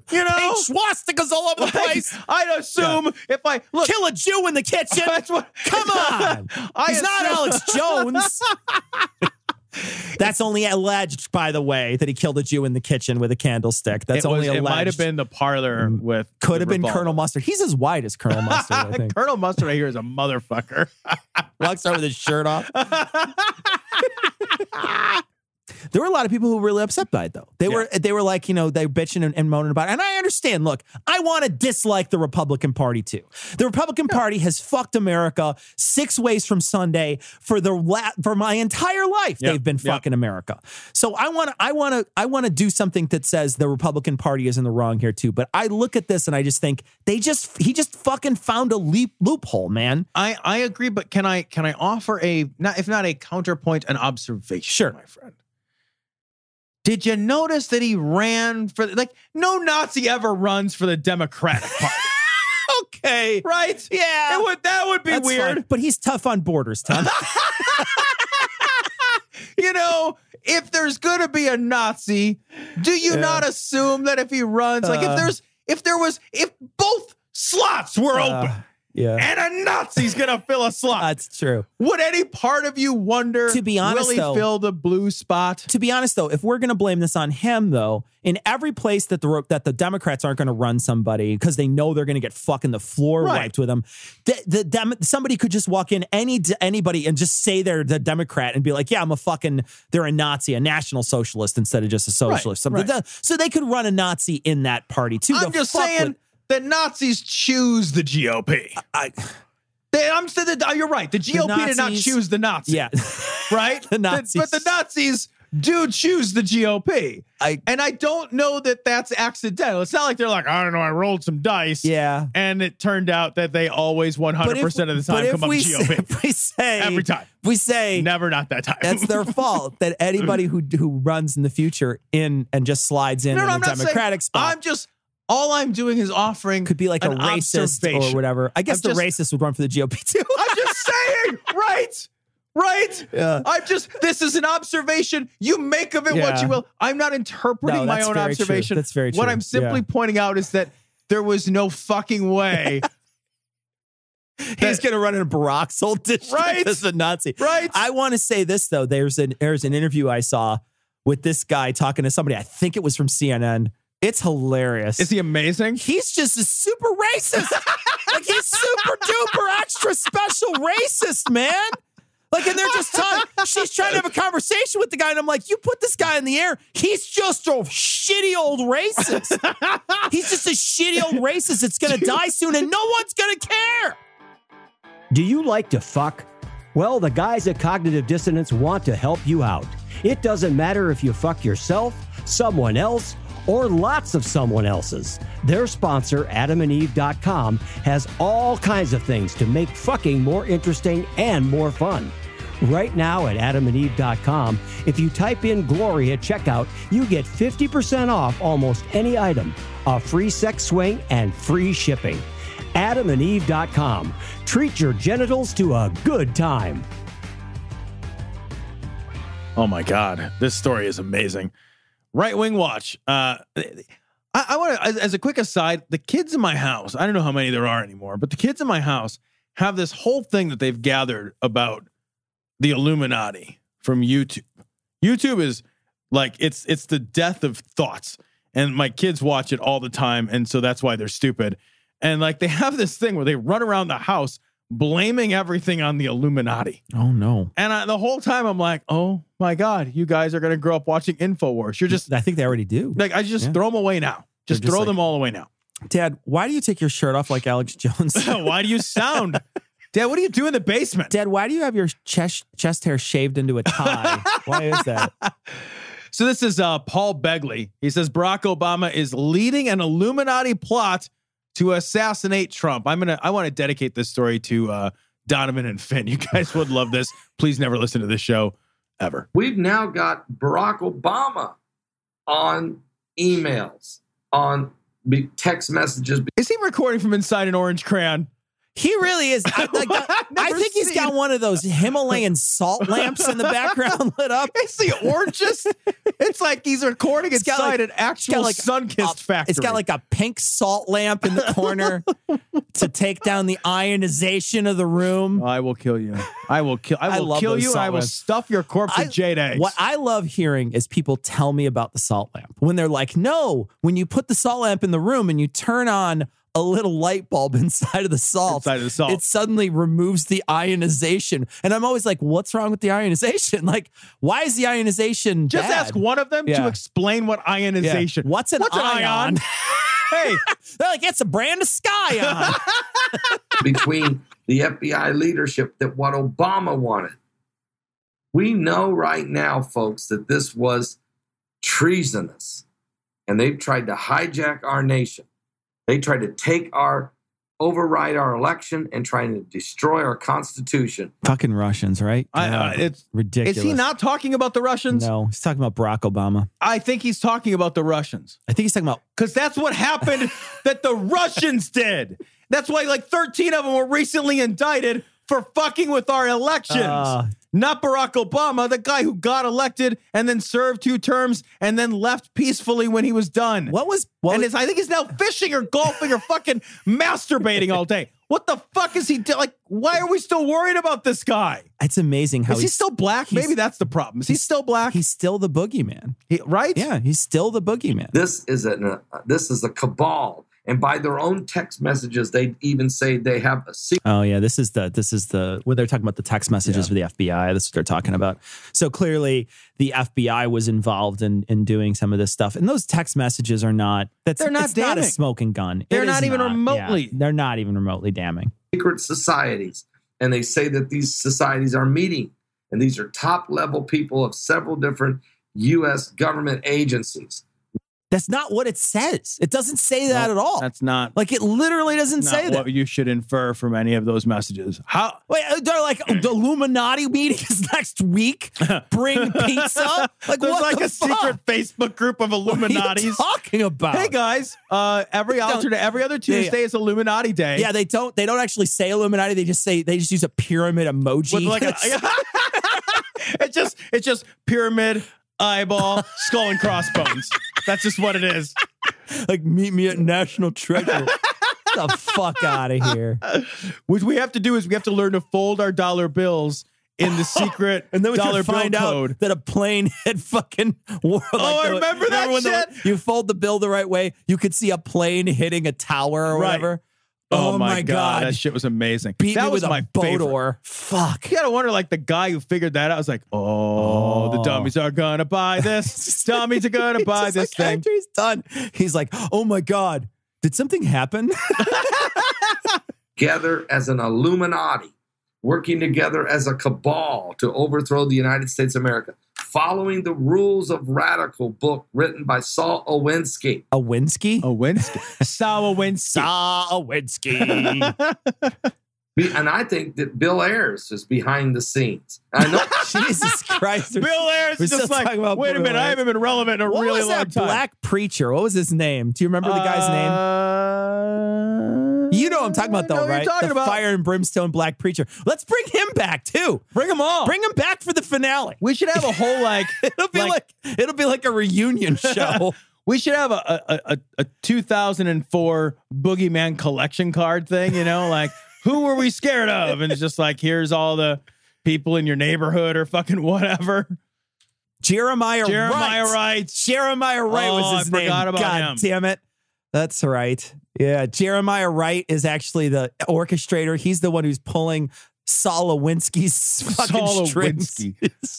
Paint swastikas all over the place. I'd assume if I kill a Jew in the kitchen. Come on. He's not Alex Jones. That's only alleged, by the way, that he killed a Jew in the kitchen with a candlestick. That's only alleged. It might have been the parlor with. Could have been Colonel Mustard. He's as white as Colonel Mustard, I think. Colonel Mustard, I hear, is a motherfucker. Walks out with his shirt off. There were a lot of people who were really upset by it, though. They were like, they bitching and moaning about it. And I understand. Look, I want to dislike the Republican Party, too. The Republican Party has fucked America 6 ways from Sunday for my entire life. They've been fucking America. So I want to do something that says the Republican Party is in the wrong here, too. But I look at this and I just think he just fucking found a loophole, man. I agree, but can I offer if not a counterpoint, an observation, my friend? Did you notice that he ran for, no Nazi ever runs for the Democratic Party? Okay. Right? Yeah. That would be weird. Fine. But he's tough on borders, Tom. If there's going to be a Nazi, do you not assume that if he runs, if both slots were open, and a Nazi's going to fill a slot. That's true. Would any part of you wonder, to be honest, will he fill the blue spot? To be honest, though, if we're going to blame this on him, though, in every place that the Democrats aren't going to run somebody because they know they're going to get fucking the floor wiped with them, somebody could just walk in, anybody, and just say they're the Democrat and be like, yeah, they're a Nazi, a National Socialist instead of just a socialist. Right. So they could run a Nazi in that party, too. I'm just saying... that Nazis choose the GOP. You're right. The GOP did not choose the Nazis. Yeah. Right? The Nazis. But the Nazis do choose the GOP. And I don't know that that's accidental. It's not like they're like, I don't know, I rolled some dice. Yeah. And it turned out that they always 100% of the time come up GOP. If we say... Every time. We say... Never not that time. That's their fault. That anybody who runs in the future and just slides in the Democratic spot. All I'm doing is offering could be like a racist or whatever. I guess the racist would run for the GOP too. I'm just saying, right? Yeah. This is an observation. You make of it what you will. I'm not interpreting my own observation. That's very true. What I'm simply pointing out is that there was no fucking way. He's going to run in Barack's old district as a Nazi. Right. I want to say this, though. There's an interview I saw with this guy talking to somebody. I think it was from CNN. It's hilarious. Is he amazing? He's just a super racist. He's super duper extra special racist, man. And they're just she's trying to have a conversation with the guy, and I'm like, you put this guy in the air. He's just a shitty old racist. He's just a shitty old racist that's going to die soon, and no one's going to care. Do you like to fuck? Well, the guys at Cognitive Dissonance want to help you out. It doesn't matter if you fuck yourself, someone else, or lots of someone else's. Their sponsor, AdamandEve.com, has all kinds of things to make fucking more interesting and more fun. Right now at AdamandEve.com, if you type in Glory at checkout, you get 50% off almost any item, a free sex swing, and free shipping. AdamandEve.com. Treat your genitals to a good time. Oh my God, this story is amazing. Right Wing Watch. I want to, as a quick aside, the kids in my house, I don't know how many there are anymore, but the kids in my house have this whole thing that they've gathered about the Illuminati from YouTube. YouTube is like, it's the death of thoughts. And my kids watch it all the time. And so that's why they're stupid. And they have this thing where they run around the house blaming everything on the Illuminati. Oh, no. And the whole time I'm like, oh, my God, you guys are going to grow up watching InfoWars. You're just... I think they already do. I just throw them away now. Just throw them all away now. Dad, why do you take your shirt off like Alex Jones? Why do you sound... Dad, what do you do in the basement? Dad, why do you have your chest hair shaved into a tie? Why is that? So this is Paul Begley. He says Barack Obama is leading an Illuminati plot to assassinate Trump. I want to dedicate this story to Donovan and Finn. You guys would love this. Please never listen to this show ever. We've now got Barack Obama on emails, on text messages. Is he recording from inside an orange crayon? He really is. I think he's got one of those Himalayan salt lamps in the background lit up. It's the orangest. It's like he's recording inside an actual sun-kissed factory. It's got like a pink salt lamp in the corner to take down the ionization of the room. I will kill you. I will kill you, and I will stuff your corpse with jade eggs. What I love hearing is people tell me about the salt lamp. When they're like, no, when you put the salt lamp in the room and you turn on a little light bulb inside of the salt, it suddenly removes the ionization. And I'm always like, what's wrong with the ionization? Like, why is the ionization Just bad? ask one of them to explain what ionization. Yeah. What's an ion? Hey, they're like, it's a brand of Scion. Between the FBI leadership that what Obama wanted. We know right now, folks, that this was treasonous. And they've tried to hijack our nation. They tried to override our election and trying to destroy our Constitution. Fucking Russians, right? It's ridiculous. Is he not talking about the Russians? No, he's talking about Barack Obama. I think he's talking about the Russians. I think he's talking about... Because that's what happened that the Russians did. That's why like 13 of them were recently indicted for fucking with our elections. Not Barack Obama, the guy who got elected and then served 2 terms and then left peacefully when he was done. I think he's now fishing or golfing or fucking masturbating all day. What the fuck is he doing? Like, why are we still worried about this guy? It's amazing how is he still black? Maybe that's the problem. Is he still black? He's still the boogeyman. Right? Yeah, he's still the boogeyman. This is a cabal. And by their own text messages, they even say they have a secret. Oh yeah, this is the when they're talking about the text messages for the FBI. That's what they're talking about. So clearly, the FBI was involved in doing some of this stuff, and those text messages are not. They're not a smoking gun. They're not even remotely. Yeah, they're not even remotely damning. Secret societies, and they say that these societies are meeting, and these are top level people of several different U.S. government agencies. That's not what it says. It doesn't say that at all. That's not. Like, it literally doesn't say that. What you should infer from any of those messages. How? Wait, they're like, the Illuminati meeting is next week. Bring pizza? Like, there's what like the a fuck? secret Facebook group of Illuminatis. What are you talking about? Hey guys, every other Tuesday is Illuminati Day. Yeah, they don't actually say Illuminati. They just use a pyramid emoji. With like it's just pyramid, eyeball, skull and crossbones. That's just what it is. Like, meet me at National Treasure. Get the fuck out of here. What we have to do is we have to learn to fold our dollar bills in the secret and then we dollar find bill out code. that a plane had fucking... I remember that shit. You fold the bill the right way, you could see a plane hitting a tower or whatever. Oh my God. That shit was amazing. That was my boat favorite. oar. Fuck. You gotta wonder, like, the guy who figured that out was like, the dummies are gonna buy this. Dummies are gonna buy this thing. After he's done, he's like, oh my God, did something happen? Together as an Illuminati, working together as a cabal to overthrow the United States of America, following the rules of radical book written by Saul Alinsky. Saul Alinsky. And I think that Bill Ayers is behind the scenes. I know. Jesus Christ. Bill Ayers is just like, wait a minute, I haven't been relevant in a really long time. What was that black preacher? What was his name? Do you remember the guy's name? You know what I'm talking about, though, right? The fire and brimstone black preacher. Let's bring him back, too. Bring him all. Bring him back for the finale. We should have a whole, it'll be like a reunion show. We should have a 2004 Boogeyman collection card thing, like, who were we scared of? And it's just like, here's all the people in your neighborhood or fucking whatever. Jeremiah Wright. Jeremiah Wright was his name. I forgot about him. God damn it. That's right. Yeah, Jeremiah Wright is actually the orchestrator. He's the one who's pulling Saul Alinsky's fucking strings.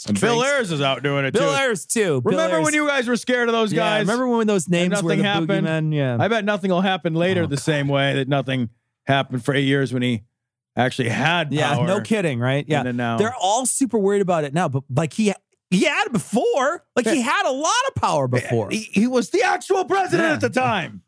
And Bill Ayers is out doing it, too. Bill Ayers, too. Remember when you guys were scared of those guys? Remember when those names were the boogeymen? Yeah. I bet nothing will happen later the same way that nothing happened for 8 years when he actually had power. Yeah, no kidding, right? Yeah. Now, they're all super worried about it now, but like he had it before. Like he had a lot of power before. He was the actual president at the time.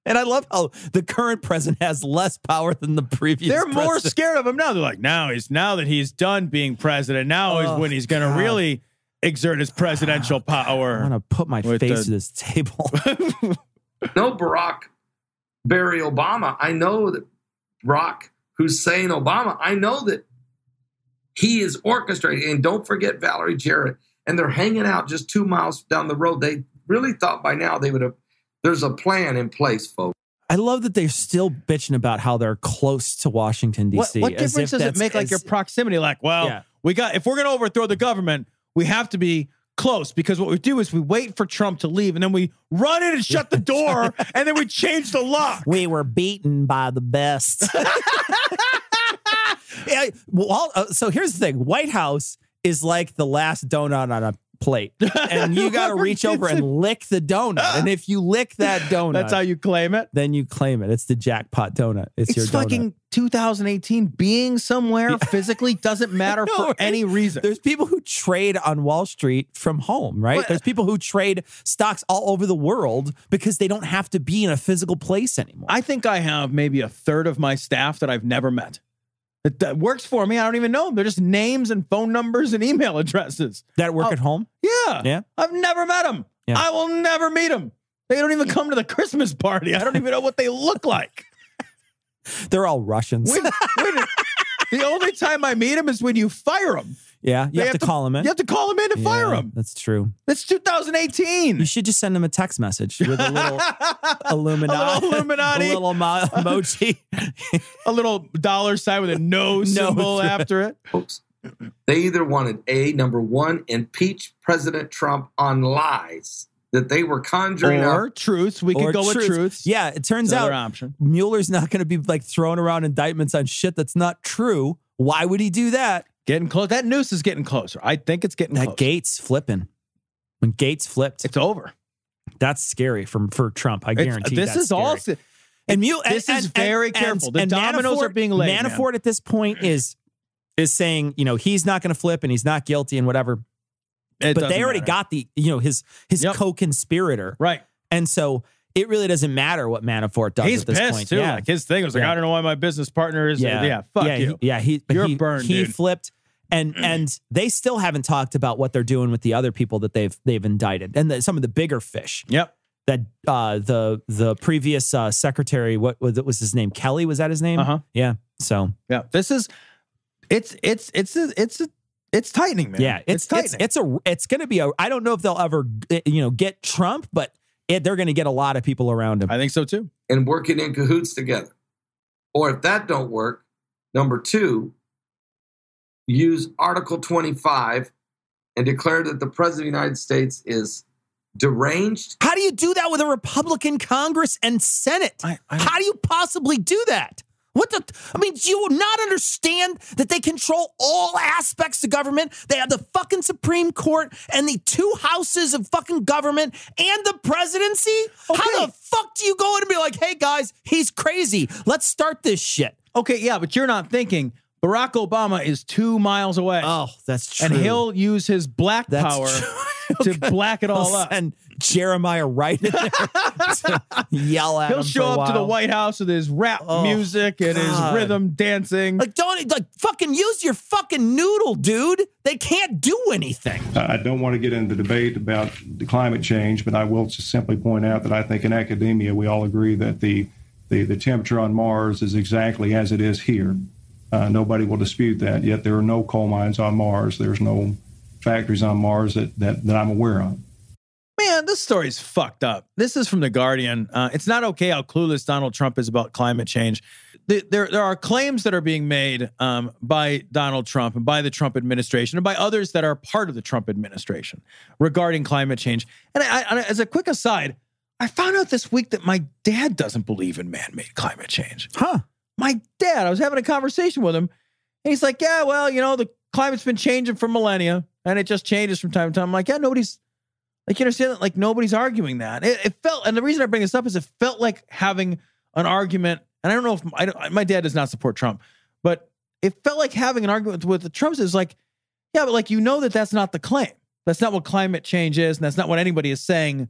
And I love how the current president has less power than the previous They're president. more scared of him now. They're like, now that he's done being president, now is when he's going to really exert his presidential power. I want to put my face to this table. No, Barack bury Obama. I know that Barack Hussein Obama, I know that he is orchestrating. And don't forget Valerie Jarrett. And they're hanging out just 2 miles down the road. They really thought by now they would have. There's a plan in place, folks. I love that they're still bitching about how they're close to Washington, D.C. What difference does it make, like your proximity? Like, well, if we're going to overthrow the government, we have to be close, because what we do is we wait for Trump to leave and then we run in and shut the door and then we change the lock. We were beaten by the best. So here's the thing. White House is like the last donut on a plate, and you got to reach over and lick the donut. And if you lick that donut, that's how you claim it. Then you claim it. It's the jackpot donut. It's your donut. Fucking 2018. Being somewhere physically doesn't matter for any reason. There's people who trade on Wall Street from home, right? There's people who trade stocks all over the world because they don't have to be in a physical place anymore. I think I have maybe a third of my staff that I've never met. That works for me. I don't even know them. They're just names and phone numbers and email addresses. That work at home? Yeah. I've never met them. Yeah. I will never meet them. They don't even come to the Christmas party. I don't even know what they look like. They're all Russians. The only time I meet them is when you fire them. Yeah, you have to call them in. You have to call them in to fire them. That's true. It's 2018. You should just send them a text message with a little Illuminati, a little emoji, a little dollar sign with a no symbol after it. Folks, they either wanted number one, impeach President Trump on lies that they were conjuring or up. truths. We could go with truths. Yeah, it turns out Mueller's not going to be like throwing around indictments on shit that's not true. Why would he do that? Getting close. That noose is getting closer. I think it's getting closer. That Gates flipping. When Gates flipped, it's over. That's scary for Trump. I guarantee. This is scary. all. And this is very careful. The dominoes are being laid. Manafort at this point is saying, he's not going to flip and he's not guilty and whatever. But they already got the his co-conspirator, right? And so it really doesn't matter what Manafort does. He's at this pissed point. too. Yeah. Like his thing was like, I don't know why my business partner is. Fuck you. You're burned. He dude. flipped. And they still haven't talked about what they're doing with the other people that they've indicted, and some of the bigger fish. Yep. That the previous secretary, what was his name? Kelly, was that his name? Yeah. So this is it's tightening, man. Yeah, it's tightening. It's going to be I don't know if they'll ever get Trump, but they're going to get a lot of people around him. I think so too. And working in cahoots together. Or if that don't work, number two, use Article 25 and declare that the President of the United States is deranged. How do you do that with a Republican Congress and Senate? How do you possibly do that? Do you not understand that they control all aspects of government? They have the fucking Supreme Court and the two houses of fucking government and the presidency? Okay. How the fuck do you go in and be like, hey guys, he's crazy. Let's start this shit. Okay, yeah, but you're not thinking Barack Obama is 2 miles away. Oh, that's true. And he'll use his black power to black it all up. And Jeremiah right in there to yell at him. He'll show up to the White House with his rap music and his rhythm dancing. Fucking use your fucking noodle, dude. They can't do anything. I don't want to get into the debate about the climate change, but I will just simply point out that I think in academia we all agree that the temperature on Mars is exactly as it is here. Nobody will dispute that. Yet there are no coal mines on Mars. There's no factories on Mars that I'm aware of. Man, this story's fucked up. This is from The Guardian. It's not okay how clueless Donald Trump is about climate change. There are claims that are being made by Donald Trump and by the Trump administration and by others that are part of the Trump administration regarding climate change. And I, as a quick aside, I found out this week that my dad doesn't believe in man-made climate change. Huh. My dad, I was having a conversation with him, and he's like, yeah, well, the climate's been changing for millennia, and it just changes from time to time. I'm like, yeah, nobody's, like, you understand that? Like, nobody's arguing that. It felt, and the reason I bring this up is it felt like having an argument, and I don't know if, my dad does not support Trump, but it felt like having an argument with the Trumps is like, yeah, but like, that's not the claim. That's not what climate change is, and that's not what anybody is saying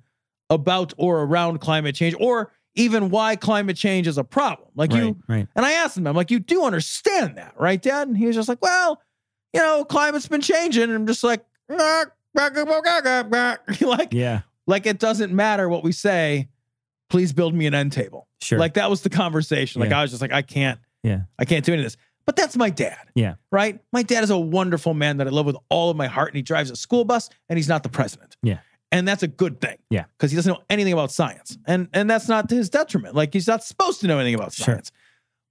about or around climate change, or even why climate change is a problem. Like right. And I asked him, I'm like, you do understand that, right, Dad? And he was just like, well, climate's been changing. And I'm just like, like it doesn't matter what we say. Please build me an end table. Sure. Like that was the conversation. Like I was just like, I can't Yeah. I can't do any of this. But that's my dad. Yeah. Right? My dad is a wonderful man that I love with all of my heart, and he drives a school bus, and he's not the president. Yeah. And that's a good thing. Yeah. Because he doesn't know anything about science. And that's not to his detriment. Like, he's not supposed to know anything about science.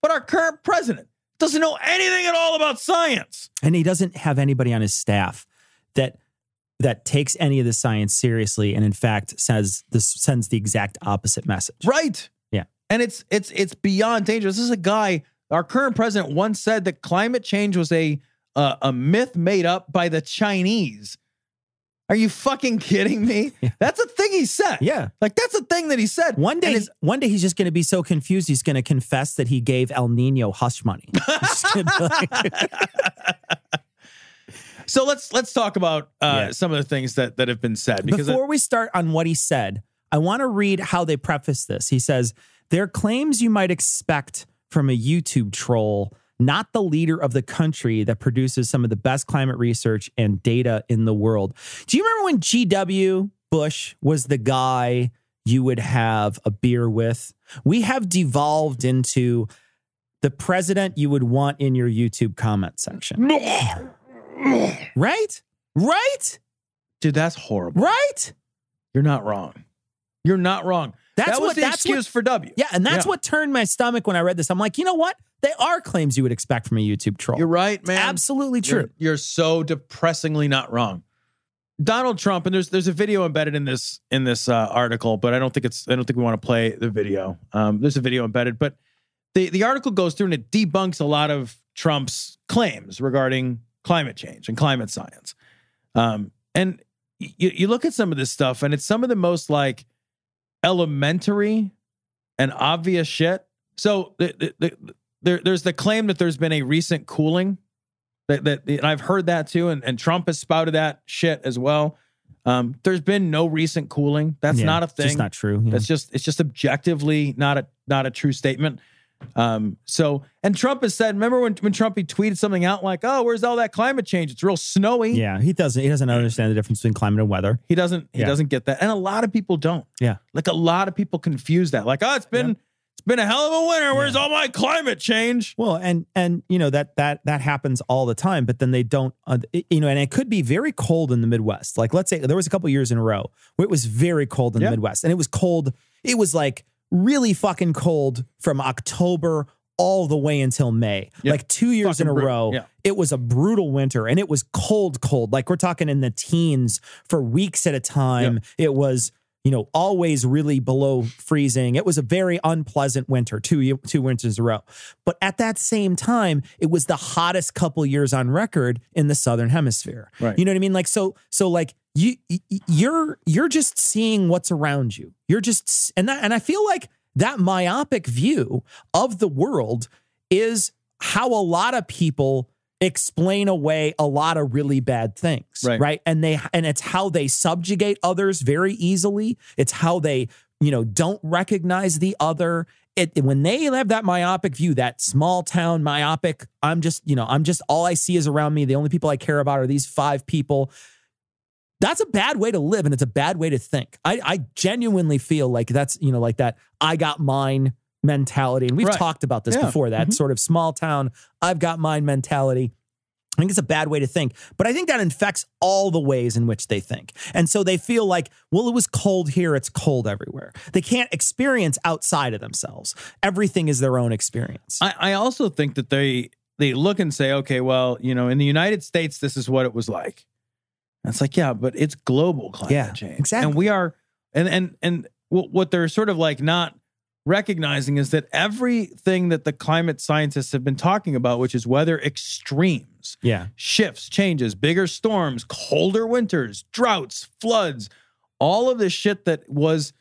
But our current president doesn't know anything at all about science. And he doesn't have anybody on his staff that takes any of the science seriously, and in fact sends the exact opposite message. Right. Yeah. And it's beyond dangerous. This is a guy, our current president once said that climate change was a myth made up by the Chinese. Are you fucking kidding me? Yeah. That's a thing he said. Yeah. Like, that's a thing that he said. One day he's just going to be so confused, he's going to confess that he gave El Nino hush money. So let's talk about some of the things that have been said. Because before we start on what he said, I want to read how they preface this. He says, "There are claims you might expect from a YouTube troll, not the leader of the country that produces some of the best climate research and data in the world." Do you remember when G.W. Bush was the guy you would have a beer with? We have devolved into the president you would want in your YouTube comment section. Right? Right? Dude, that's horrible. Right? You're not wrong. You're not wrong. That was the excuse for W. Yeah, and that's what turned my stomach when I read this. I'm like, you know what? They are claims you would expect from a YouTube troll. You're right, man. It's absolutely true. You're so depressingly not wrong. Donald Trump, and there's a video embedded in this article, but I don't think we want to play the video. There's a video embedded, but the article goes through and it debunks a lot of Trump's claims regarding climate change and climate science. And you look at some of this stuff, and it's some of the most like elementary and obvious shit. So there's the claim that there's been a recent cooling. And I've heard that too, and Trump has spouted that shit as well. There's been no recent cooling. That's not a thing. It's just not true. Yeah. It's just objectively not a true statement. And Trump has said, remember when Trump tweeted something out like, "Oh, where's all that climate change? It's real snowy." Yeah, he doesn't understand the difference between climate and weather. He doesn't get that. And a lot of people don't. Yeah. Like, a lot of people confuse that. Like, it's been a hell of a winter. Where's all my climate change? Well, and you know, that happens all the time, but then they don't, and it could be very cold in the Midwest. Like, let's say there was a couple years in a row where it was very cold in the Midwest, and it was cold. It was like really fucking cold from October all the way until May. Yep. Like 2 years in a row, it was a brutal winter, and it was cold. Like, we're talking in the teens for weeks at a time. Yep. It was, always really below freezing. It was a very unpleasant winter, two winters in a row. But at that same time, it was the hottest couple years on record in the Southern Hemisphere. Right. You know what I mean? Like, so like you're just seeing what's around you. You're just, and I feel like that myopic view of the world is how a lot of people explain away a lot of really bad things, right? And it's how they subjugate others very easily. It's how they, don't recognize the other. When they have that myopic view, that small town myopic, I'm just all I see is around me. The only people I care about are these 5 people. That's a bad way to live, and it's a bad way to think. I genuinely feel like that's, like that I got mine mentality. And we've talked about this before, that sort of small town, I've got mine mentality. I think it's a bad way to think, but I think that infects all the ways in which they think. And so they feel like, well, it was cold here, it's cold everywhere. They can't experience outside of themselves. Everything is their own experience. I also think that they look and say, okay, well, in the United States, this is what it was like. And it's like, yeah, but it's global climate change. Exactly. And we are, and what they're sort of like not recognizing is that everything that the climate scientists have been talking about, which is weather extremes, shifts, changes, bigger storms, colder winters, droughts, floods, all of this shit that was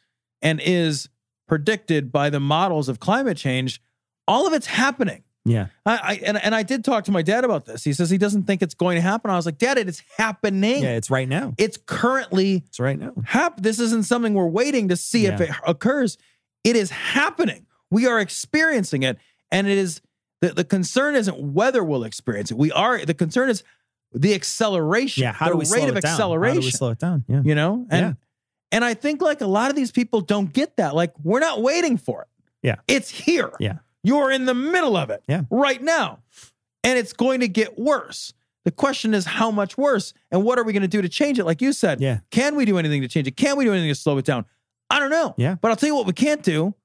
and is predicted by the models of climate change, all of it's happening. Yeah. I did talk to my dad about this. He says he doesn't think it's going to happen. I was like, Dad, it's happening. Yeah, it's right now. It's currently. It's right now. This isn't something we're waiting to see if it occurs. It is happening. We are experiencing it. And it is, the concern isn't whether we'll experience it. The concern is the acceleration. Yeah, how do we slow it down? Acceleration. How do we slow it down? Yeah. And I think like a lot of these people don't get that. Like, we're not waiting for it. Yeah. It's here. Yeah. You're in the middle of it right now. And it's going to get worse. The question is how much worse? And what are we going to do to change it? Like you said, can we do anything to change it? Can we do anything to slow it down? I don't know. Yeah. But I'll tell you what we can't do.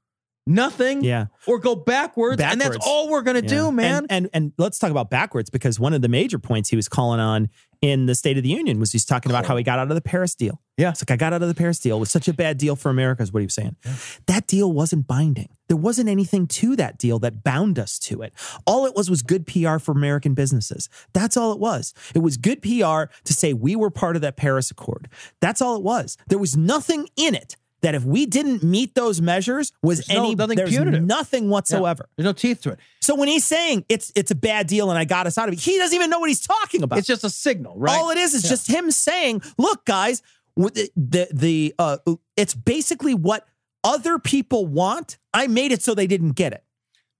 Nothing. Yeah. Or go backwards. And that's all we're going to do, man. And let's talk about backwards, because one of the major points he was calling on in the State of the Union was he's talking about how he got out of the Paris deal. Yeah. It's like, I got out of the Paris deal. It was such a bad deal for America is what he was saying. Yeah. That deal wasn't binding. There wasn't anything to that deal that bound us to it. All it was good PR for American businesses. That's all it was. It was good PR to say we were part of that Paris Accord. That's all it was. There was nothing in it that if we didn't meet those measures there's punitive. Nothing whatsoever. Yeah. There's no teeth to it. So when he's saying it's a bad deal and I got us out of it, he doesn't even know what he's talking about. It's just a signal, right? All it is just him saying, look, guys, it's basically what other people want. I made it so they didn't get it.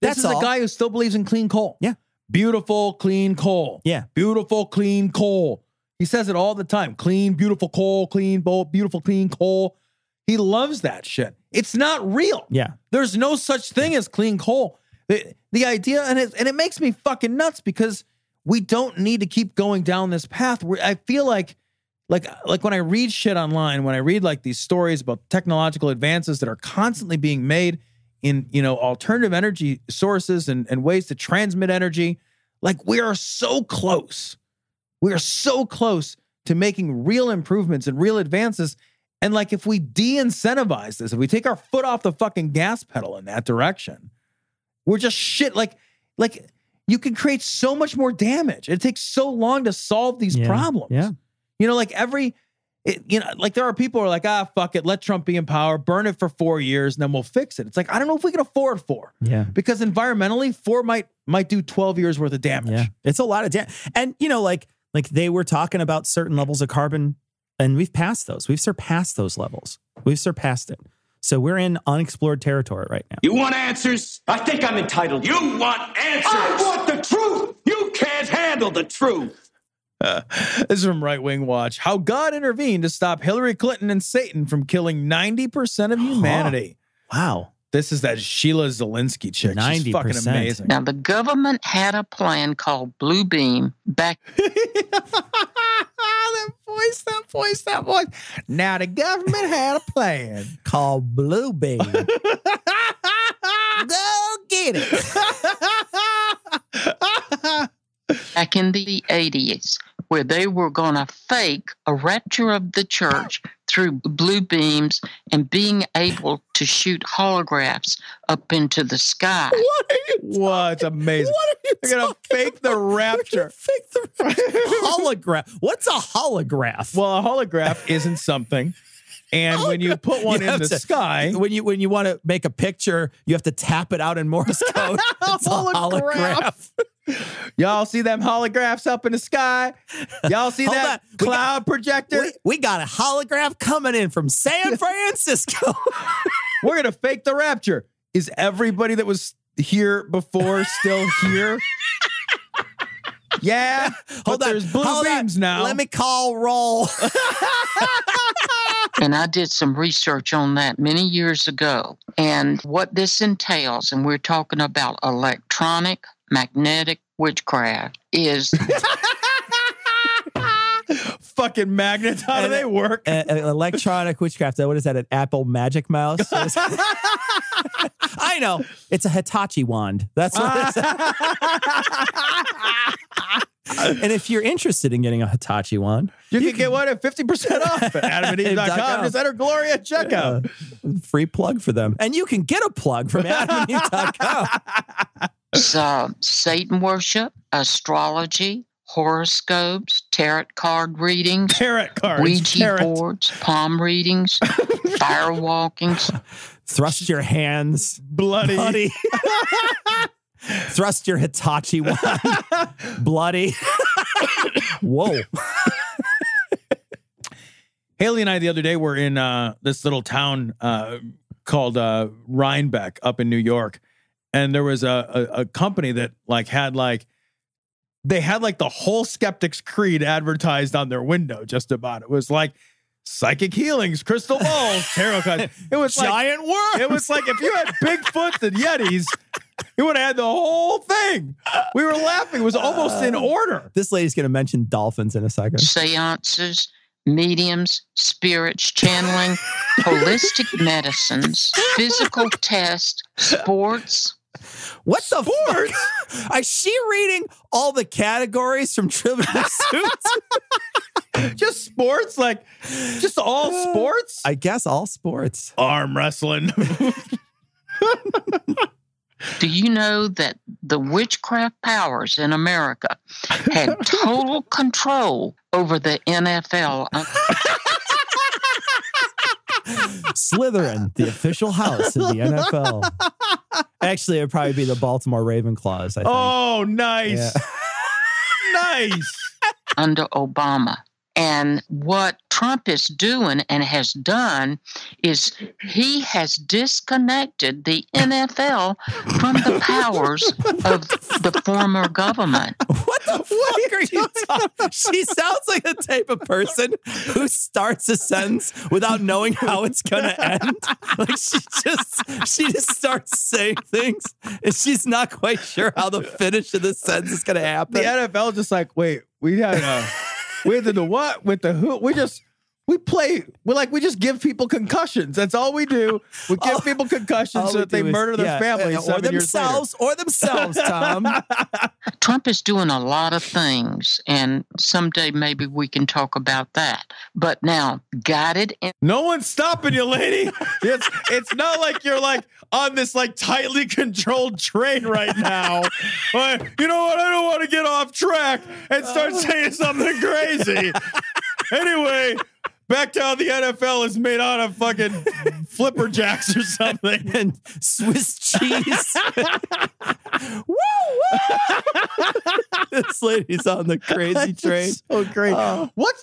This is a guy who still believes in clean coal. Yeah. Beautiful, clean coal. Yeah. Beautiful, clean coal. He says it all the time. Clean, beautiful coal, beautiful, clean coal. He loves that shit. It's not real. Yeah. There's no such thing as clean coal. The idea, and it makes me fucking nuts because we don't need to keep going down this path. I feel like when I read shit online, when I read like these stories about technological advances that are constantly being made in, alternative energy sources and ways to transmit energy, like we are so close. We are so close to making real improvements and real advances. And like, if we de-incentivize this, if we take our foot off the fucking gas pedal in that direction, we're just shit. Like you can create so much more damage. It takes so long to solve these problems. Yeah. There are people who are like, fuck it. Let Trump be in power, burn it for 4 years, and then we'll fix it. It's like, I don't know if we can afford 4. Yeah. Because environmentally, 4 might do 12 years worth of damage. Yeah. It's a lot of damage. And, like they were talking about certain levels of carbon, and we've passed those. We've surpassed those levels. We've surpassed it. So we're in unexplored territory right now. You want answers? I think I'm entitled. You want answers? I want the truth. You can't handle the truth. This is from Right Wing Watch. How God intervened to stop Hillary Clinton and Satan from killing 90% of humanity. Wow. This is that Sheila Zelinsky chick. 90%. She's fucking amazing. Now, the government had a plan called Blue Beam back... That voice. Now, the government had a plan. Called Blue Beam. Go get it. Back in the 80s, where they were going to fake a rapture of the church through blue beams and being able to shoot holographs up into the sky. What's amazing? They're going to fake the rapture. Fake the holograph. What's a holograph? Well, a holograph isn't something. And when you put one in the sky, when you want to make a picture, you have to tap it out in Morse code. It's a holograph. Y'all see them holographs up in the sky? Y'all see that cloud projector? We got a holograph coming in from San Francisco. We're going to fake the rapture. Is everybody that was here before still here? Yeah. Hold on. There's blue beams now. Let me call roll. And I did some research on that many years ago. And what this entails, and we're talking about electronic magnetic witchcraft, is... Fucking magnets, how do they work? Electronic witchcraft. What is that, an Apple Magic Mouse? I know. It's a Hitachi wand. That's what it is. And if you're interested in getting a Hitachi wand, you can get one at 50% off at AdamandEve.com. Just enter Gloria at checkout. Free plug for them. And you can get a plug from AdamandEve.com. So, Satan worship, astrology, horoscopes, tarot card readings, Ouija boards, palm readings, fire walkings. Thrust your hands. Bloody. Thrust your Hitachi wand. Bloody. Whoa. Haley and I the other day were in this little town called Rhinebeck up in New York. And there was a company that had the whole Skeptic's Creed advertised on their window just about. It was like psychic healings, crystal balls, tarot cards. It was giant worms. It was like if you had Bigfoot and Yetis, it He would have had the whole thing. We were laughing. It was almost in order. This lady's going to mention dolphins in a second. Seances, mediums, spirits, channeling, holistic medicines, physical tests, sports. What the fuck? Is she reading all the categories from Trivial Pursuit? Just sports? Like, just all sports? I guess all sports. Arm wrestling. Do you know that the witchcraft powers in America had total control over the NFL? Slytherin, the official house of the NFL. Actually, it'd probably be the Baltimore Ravenclaws, I think. Oh, nice. Yeah. Nice. Under Obama. And what Trump is doing and has done is he has disconnected the NFL from the powers of the former government. What the fuck are you talking? She sounds like the type of person who starts a sentence without knowing how it's going to end. Like she just starts saying things and she's not quite sure how the finish of the sentence is going to happen. The NFL is just like, wait, we had with the what? With the who? We just give people concussions. That's all we do. We give people concussions so that they murder their families or themselves, Tom. Trump is doing a lot of things, and someday maybe we can talk about that. But now, no one's stopping you, lady. It's not like you're like on this like tightly controlled train right now. But you know what? I don't want to get off track and start saying something crazy. Anyway, back to how the NFL is made out of fucking flipper jacks or something. And Swiss cheese. Woo! This lady's on the crazy train. So great. What?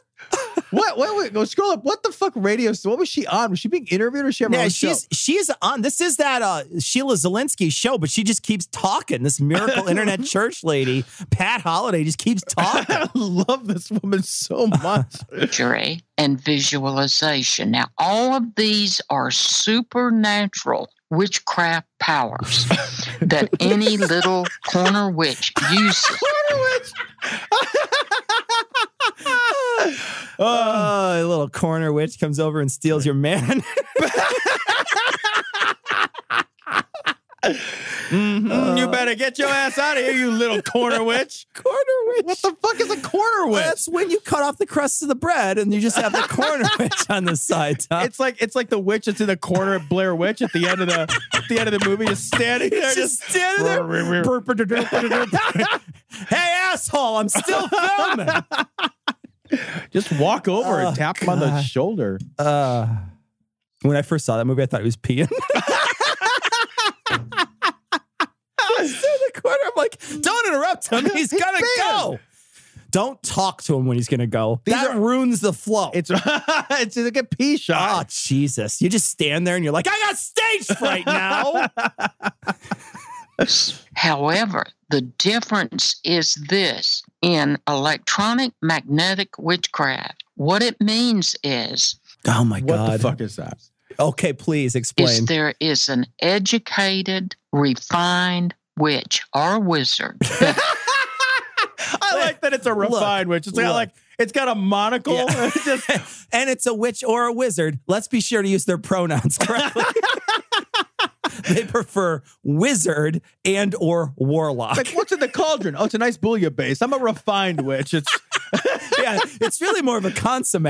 Wait, go scroll up. What the fuck radio? What was she on? Was she being interviewed or she had her own show? She's on. This is that Sheila Zielinski show, but she just keeps talking. This miracle internet church lady, Pat Holliday, just keeps talking. I love this woman so much. And visualization. Now, all of these are supernatural witchcraft powers that any little corner witch uses. Corner witch. A little corner witch comes over and steals your man. You better get your ass out of here, you little corner witch. Corner witch. What the fuck is a corner witch? That's when you cut off the crust of the bread and you just have the corner witch on the side, Tom. It's like the witch that's in the corner of Blair Witch at the end of the movie, just standing there, just standing there. Hey, asshole! I'm still filming. Just walk over and tap him on the shoulder. When I first saw that movie, I thought he was peeing. I was in the corner. I'm like, don't interrupt him. He's gonna go. Don't talk to him when he's gonna go. That ruins the flow. It's like a pee shot. Oh, Jesus. You just stand there and you're like, I got stage fright now. However, the difference is this. In electronic magnetic witchcraft, what it means is... Oh, my God. What the fuck is that? Okay, please explain. There is an educated, refined witch or wizard. I like that it's a refined witch. It's it's got a monocle. Yeah. And it's a witch or a wizard. Let's be sure to use their pronouns correctly. They prefer wizard and or warlock. Like, what's in the cauldron? Oh, it's a nice bouillon base. I'm a refined witch. It's it's really more of a consomme.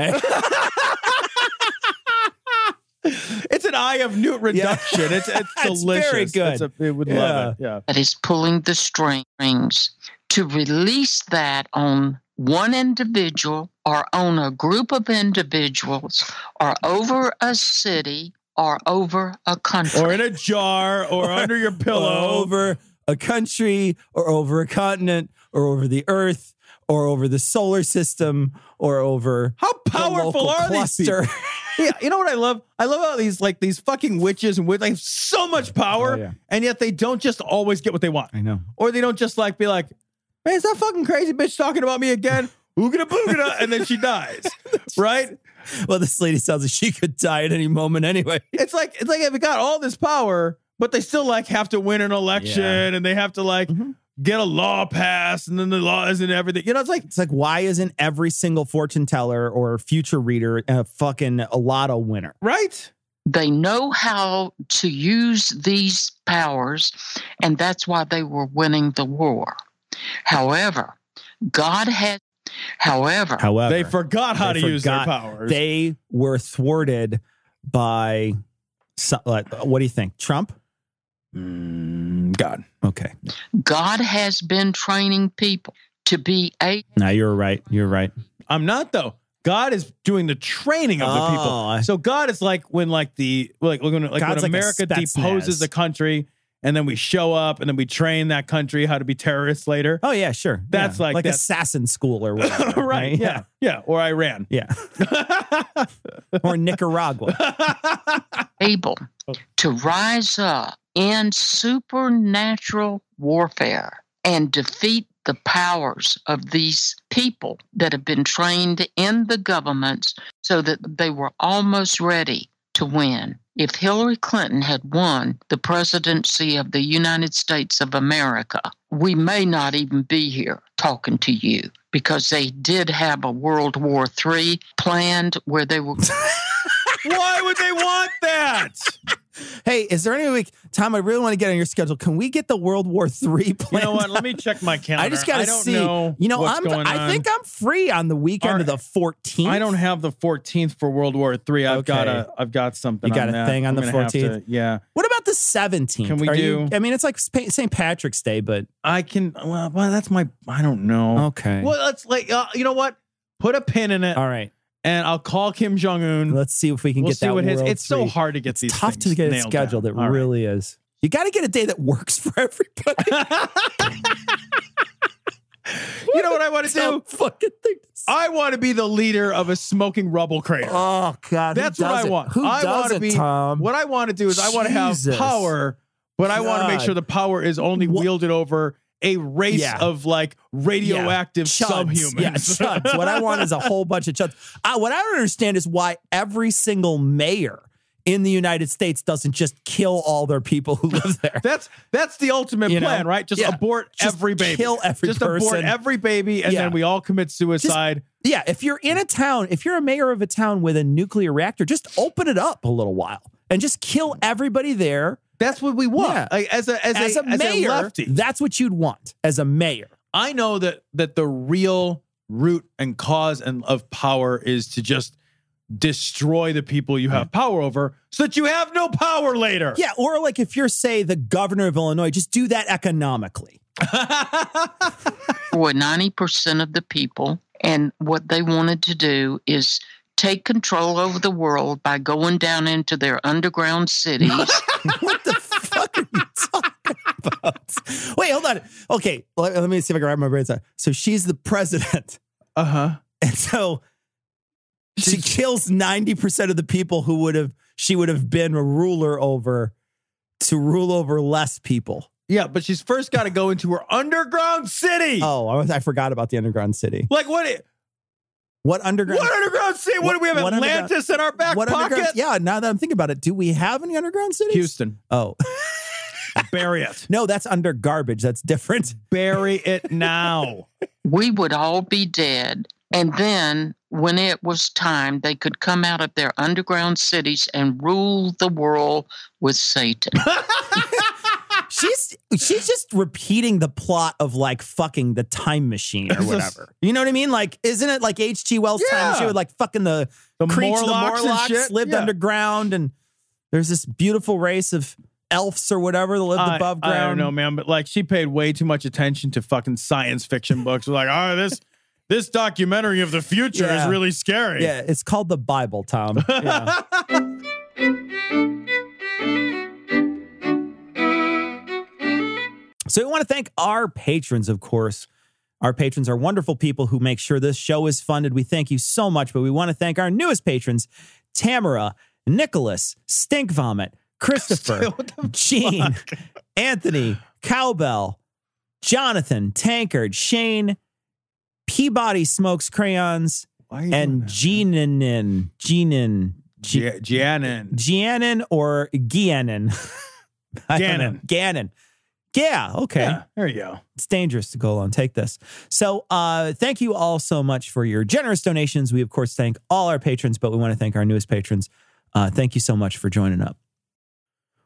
It's an eye of newt reduction. It's delicious. Very good. We would love it. Yeah. That is pulling the strings to release that on one individual or on a group of individuals or over a city or over a country. Or in a jar or under your pillow. Over a country or over a continent or over the earth or over the solar system or over how powerful are these people? Yeah, you know what I love? I love how these fucking witches and they have so much power, and yet they don't just always get what they want. I know. Or they don't just be like, man, is that fucking crazy bitch talking about me again? Oogada boogada, and then she dies. Right? Well, this lady sounds like she could die at any moment anyway. It's like if it got all this power, But they still like have to win an election and they have to like get a law passed and then the law isn't everything. You know, it's like why isn't every single fortune teller or future reader a fucking lotto winner? Right? They know how to use these powers, and that's why they were winning the war. However, they forgot how to use their powers. They were thwarted by, what do you think? Trump? God. Okay. God has been training people to be No, you're right. You're right. I'm not, though. God is doing the training of the people. So God is like when when America deposes the country and then we show up and then we train that country how to be terrorists later. Oh, yeah, sure. That's like assassin school or whatever. Right. Yeah. Yeah. Or Iran. Yeah. Or Nicaragua. Able to rise up in supernatural warfare and defeat the powers of these people that have been trained in the governments so that they were almost ready to win. If Hillary Clinton had won the presidency of the United States of America, we may not even be here talking to you, because they did have a World War III planned where they were... Why would they want that? Hey, is there any way, Tom, I really want to get on your schedule. Can we get the World War III plan? You know what? Let me check my calendar. I just got to see. I think I'm free on the weekend of the 14th. I don't have the 14th for World War III. I've got something. You got a thing on the 14th? Yeah. What about the 17th? Can we do? I mean, it's like St. Patrick's Day, but I can. Well, that's my. I don't know. Okay. Well, let's you know what? Put a pin in it. All right. And I'll call Kim Jong-un. Let's see if we can get that. It's so hard to get these. Tough to get it scheduled. It really is. You got to get a day that works for everybody. You know what I want to do? Fucking thing. I want to be the leader of a smoking rubble crater. Oh God, that's what I want. Who does it, Tom? What I want to do is I want to have power, but I want to make sure the power is only wielded over a race of like radioactive subhumans. Yeah, chuds. What I want is a whole bunch of chuds. What I don't understand is why every single mayor in the United States doesn't just kill all their people who live there. That's the ultimate plan, right? Just abort every baby. Kill every person. Abort every baby, and then we all commit suicide. If you're in a town, if you're a mayor of a town with a nuclear reactor, just open it up a little while and just kill everybody there. That's what we want. Yeah. Like, as a mayor, lefty. That's what you'd want as a mayor. I know that the real root and cause of power is to just destroy the people you have power over so that you have no power later. Yeah, or like if you're, say, the governor of Illinois, just do that economically. For 90% of the people, and what they wanted to do is take control over the world by going down into their underground cities. What the fuck are you talking about? Wait, hold on. Okay, let me see if I can wrap my brains out. So she's the president. Uh-huh. And so she kills 90% of the people who she would have been a ruler over to rule over less people. Yeah, but she's first got to go into her underground city. Oh, I forgot about the underground city. Like what underground? What underground city? What do we have? Atlantis in our back pocket? Yeah, now that I'm thinking about it, do we have any underground cities? Houston. Oh. Bury it. No, that's under garbage. That's different. Bury it now. We would all be dead. And then when it was time, they could come out of their underground cities and rule the world with Satan. She's just repeating the plot of like fucking The Time Machine or whatever. You know what I mean? Like, isn't it like H.G. Wells' Time Machine with like fucking the Morlocks lived underground, and there's this beautiful race of elves or whatever that lived above ground. I don't know, man, but like she paid way too much attention to fucking science fiction books. Like, this documentary of the future is really scary. Yeah, it's called the Bible, Tom. Yeah. So we want to thank our patrons, of course. Our patrons are wonderful people who make sure this show is funded. We thank you so much, but we want to thank our newest patrons, Tamara, Nicholas, Stink Vomit, Christopher, Gene, Anthony, Cowbell, Jonathan, Tankard, Shane, Peabody Smokes Crayons, and Giannin or Giannin. Gannon. Yeah, okay. Yeah, there you go. It's dangerous to go alone. Take this. So thank you all so much for your generous donations. We, of course, thank all our patrons, but we want to thank our newest patrons. Thank you so much for joining up.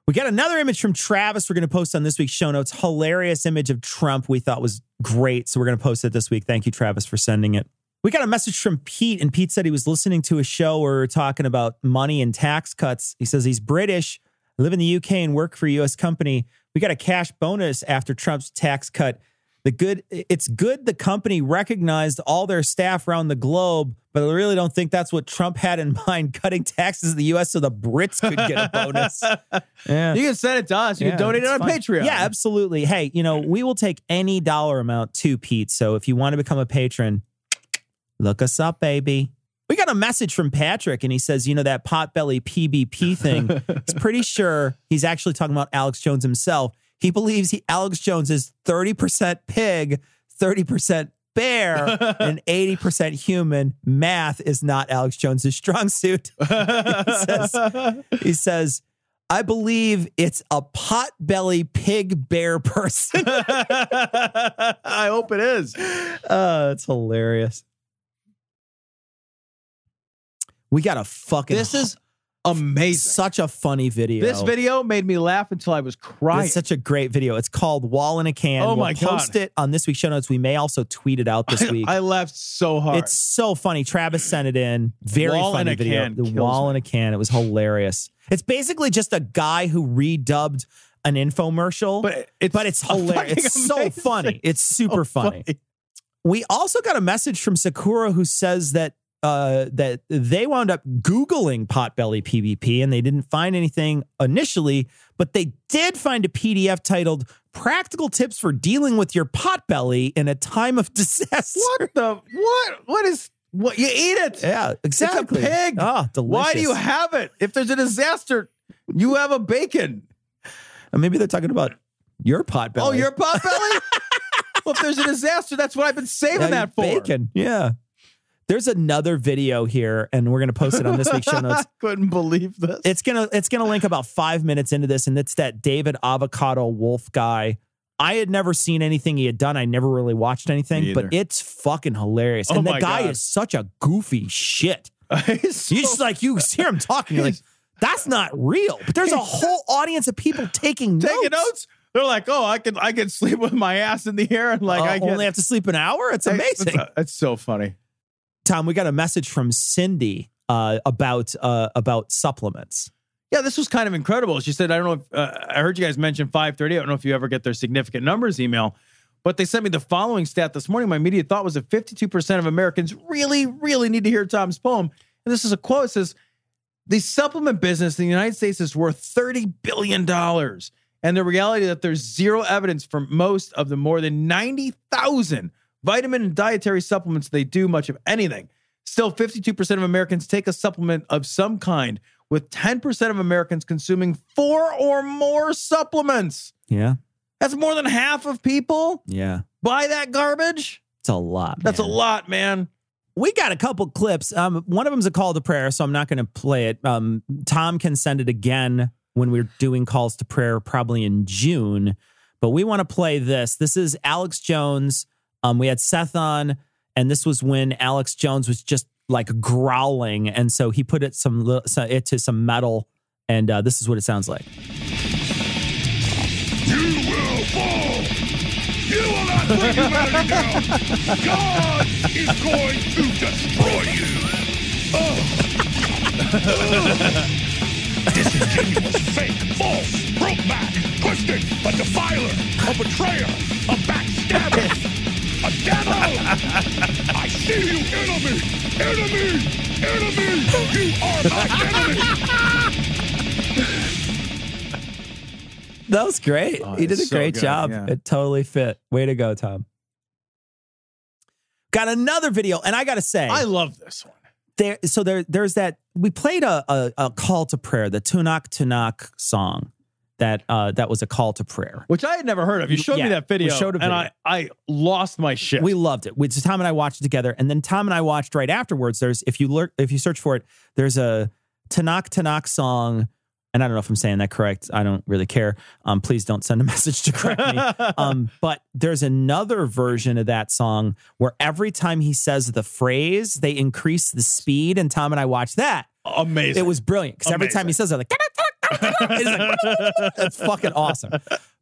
We got another image from Travis we're going to post on this week's show notes. Hilarious image of Trump we thought was great, so we're going to post it this week. Thank you, Travis, for sending it. We got a message from Pete, and Pete said he was listening to a show where we were talking about money and tax cuts. He says he's British, live in the UK, and work for a U.S. company. We got a cash bonus after Trump's tax cut. It's good the company recognized all their staff around the globe, but I really don't think that's what Trump had in mind, cutting taxes in the U.S. so the Brits could get a bonus. Yeah. You can send it to us. You can donate it on Patreon. Yeah, absolutely. Hey, we will take any dollar amount to Pete. So if you want to become a patron, look us up, baby. We got a message from Patrick, and he says, that potbelly PBP thing, he's pretty sure he's actually talking about Alex Jones himself. He believes Alex Jones is 30% pig, 30% bear, and 80% human. Math is not Alex Jones's strong suit. He says, I believe it's a potbelly pig bear person. I hope it is. It's hilarious. We got a fucking... This is amazing. Such a funny video. This video made me laugh until I was crying. It's such a great video. It's called Wall in a Can. Oh, my God. We'll post it on this week's show notes. We may also tweet it out this week. I laughed so hard. It's so funny. Travis sent it in. Very funny video. The Wall in a Can. It was hilarious. It's basically just a guy who redubbed an infomercial, but it's hilarious. It's so funny. It's super funny. We also got a message from Sakura who says that they wound up Googling potbelly PvP and they didn't find anything initially, but they did find a PDF titled Practical Tips for Dealing with Your Potbelly in a Time of Disaster. What you eat it? Yeah, exactly. It's a pig. Oh, delicious. Why do you have it? If there's a disaster, you have a bacon. And maybe they're talking about your potbelly. Oh, your potbelly? Well, if there's a disaster, that's what I've been saving that for. Bacon. Yeah. There's another video here, and we're going to post it on this week's show notes. I couldn't believe this. It's gonna link about 5 minutes into this, and it's that David Avocado Wolf guy. I had never seen anything he had done. I never really watched anything, but it's fucking hilarious. Oh, and the guy is such a goofy shit. You hear him talking, you're like, that's not real. But there's a whole audience of people taking notes. They're like, oh, I can sleep with my ass in the air, and I only have to sleep an hour. It's amazing. It's so funny. Tom, we got a message from Cindy about supplements. Yeah, this was kind of incredible. She said, I don't know if I heard you guys mention 530. I don't know if you ever get their significant numbers email, but they sent me the following stat this morning. My immediate thought was that 52% of Americans really, really need to hear Tom's poem. And this is a quote. It says, the supplement business in the United States is worth $30 billion. And the reality that there's zero evidence for most of the more than 90,000 vitamin and dietary supplements they do much of anything. Still, 52% of Americans take a supplement of some kind, with 10% of Americans consuming 4 or more supplements. Yeah. That's more than half of people. Yeah. Buy that garbage. It's a lot. That's a lot, man. We got a couple clips. One of them's a call to prayer, so I'm not going to play it. Tom can send it again when we're doing calls to prayer, probably in June. But we want to play this. This is Alex Jones. We had Seth on, and this was when Alex Jones was just like growling, and so he put it to some metal, and this is what it sounds like. You will fall. You will not bring humanity down. God is going to destroy you. Disingenuous, fake, false, broke back, twisted, a defiler, a betrayer, a backstabber. A devil! I see you, enemy! Enemy! Enemy! You are my enemy! That was great. He did a great job. Yeah. It totally fit. Way to go, Tom. Got another video, and I got to say, I love this one. There's that. We played a call to prayer, the Tunak song. That was a call to prayer, which I had never heard of. You showed me that video, and I lost my shit. We loved it. Tom and I watched it together, and then Tom and I watched right afterwards. There's if you search for it, there's a Tanakh song And I don't know if I'm saying that correct. I don't really care. Please don't send a message to correct me. But there's another version of that song where every time he says the phrase, they increase the speed. And Tom and I watched that. Amazing. It was brilliant. Because every time he says it, like, that's fucking awesome.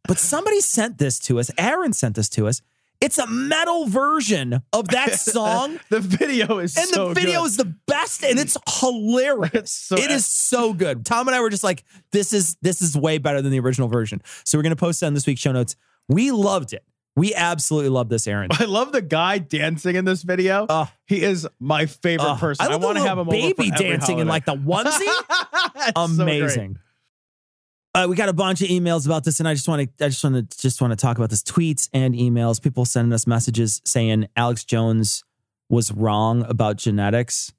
But somebody sent this to us. Aaron sent this to us. It's a metal version of that song. The video is and so the video good. is the best, and it's hilarious. It is so good. Tom and I were just like, this is way better than the original version. So we're going to post it on this week's show notes. We loved it. We absolutely love this, Aaron. I love the guy dancing in this video. He is my favorite person. I want to have him baby over for dancing in like the onesie. Amazing. We got a bunch of emails about this, and I just want to talk about this. Tweets and emails. People sending us messages saying Alex Jones was wrong about genetics.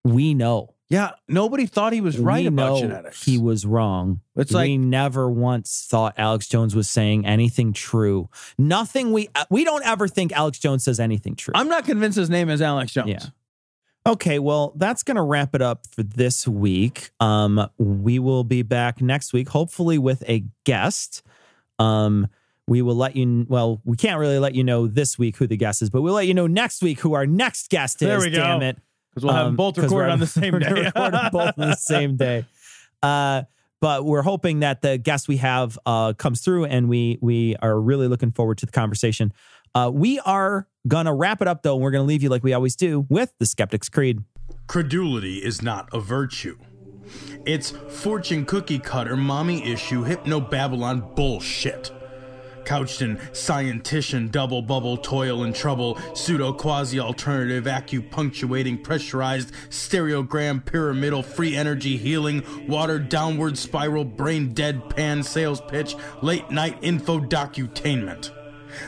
We know. Yeah, nobody thought he was right about genetics. He was wrong. It's like we never once thought Alex Jones was saying anything true. Nothing. We don't ever think Alex Jones says anything true. I'm not convinced his name is Alex Jones. Yeah. Okay, well, that's going to wrap it up for this week. We will be back next week, hopefully with a guest. We will let you, well, we can't really let you know this week who the guest is, but we'll let you know next week who our next guest is. There we go. Damn it. Because we'll have them both recorded on the same day. Record them both on the same day. But we're hoping that the guest we have comes through, and we are really looking forward to the conversation. We are going to wrap it up, though, and we're going to leave you like we always do with the Skeptic's Creed. Credulity is not a virtue. It's fortune cookie cutter, mommy issue, hypno-Babylon bullshit. Couched in scientician, double bubble, toil and trouble, pseudo-quasi-alternative, acupunctuating, pressurized, stereogram, pyramidal, free energy healing, watered downward spiral, brain deadpan, sales pitch, late night info docutainment.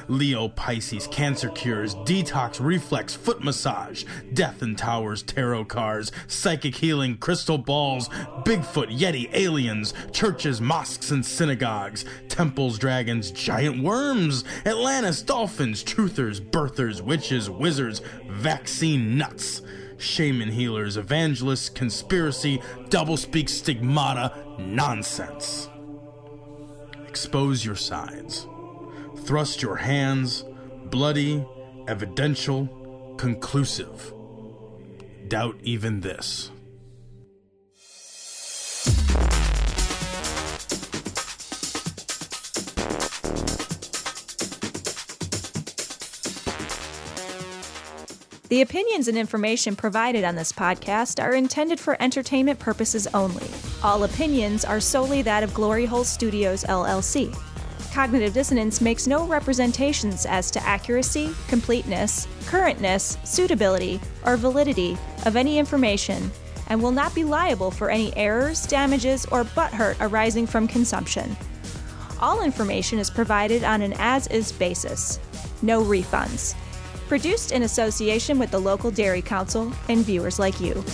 Leo, Pisces, cancer cures, detox, reflex, foot massage, death in towers, tarot cards, psychic healing, crystal balls, Bigfoot, Yeti, aliens, churches, mosques and synagogues, temples, dragons, giant worms, Atlantis, dolphins, truthers, birthers, witches, wizards, vaccine nuts, shaman healers, evangelists, conspiracy, doublespeak, stigmata, nonsense. Expose your sides. Thrust your hands, bloody, evidential, conclusive. Doubt even this. The opinions and information provided on this podcast are intended for entertainment purposes only. All opinions are solely that of Glory Hole Studios, LLC. Cognitive Dissonance makes no representations as to accuracy, completeness, currentness, suitability, or validity of any information, and will not be liable for any errors, damages, or butthurt arising from consumption. All information is provided on an as-is basis. No refunds. Produced in association with the local Dairy Council and viewers like you.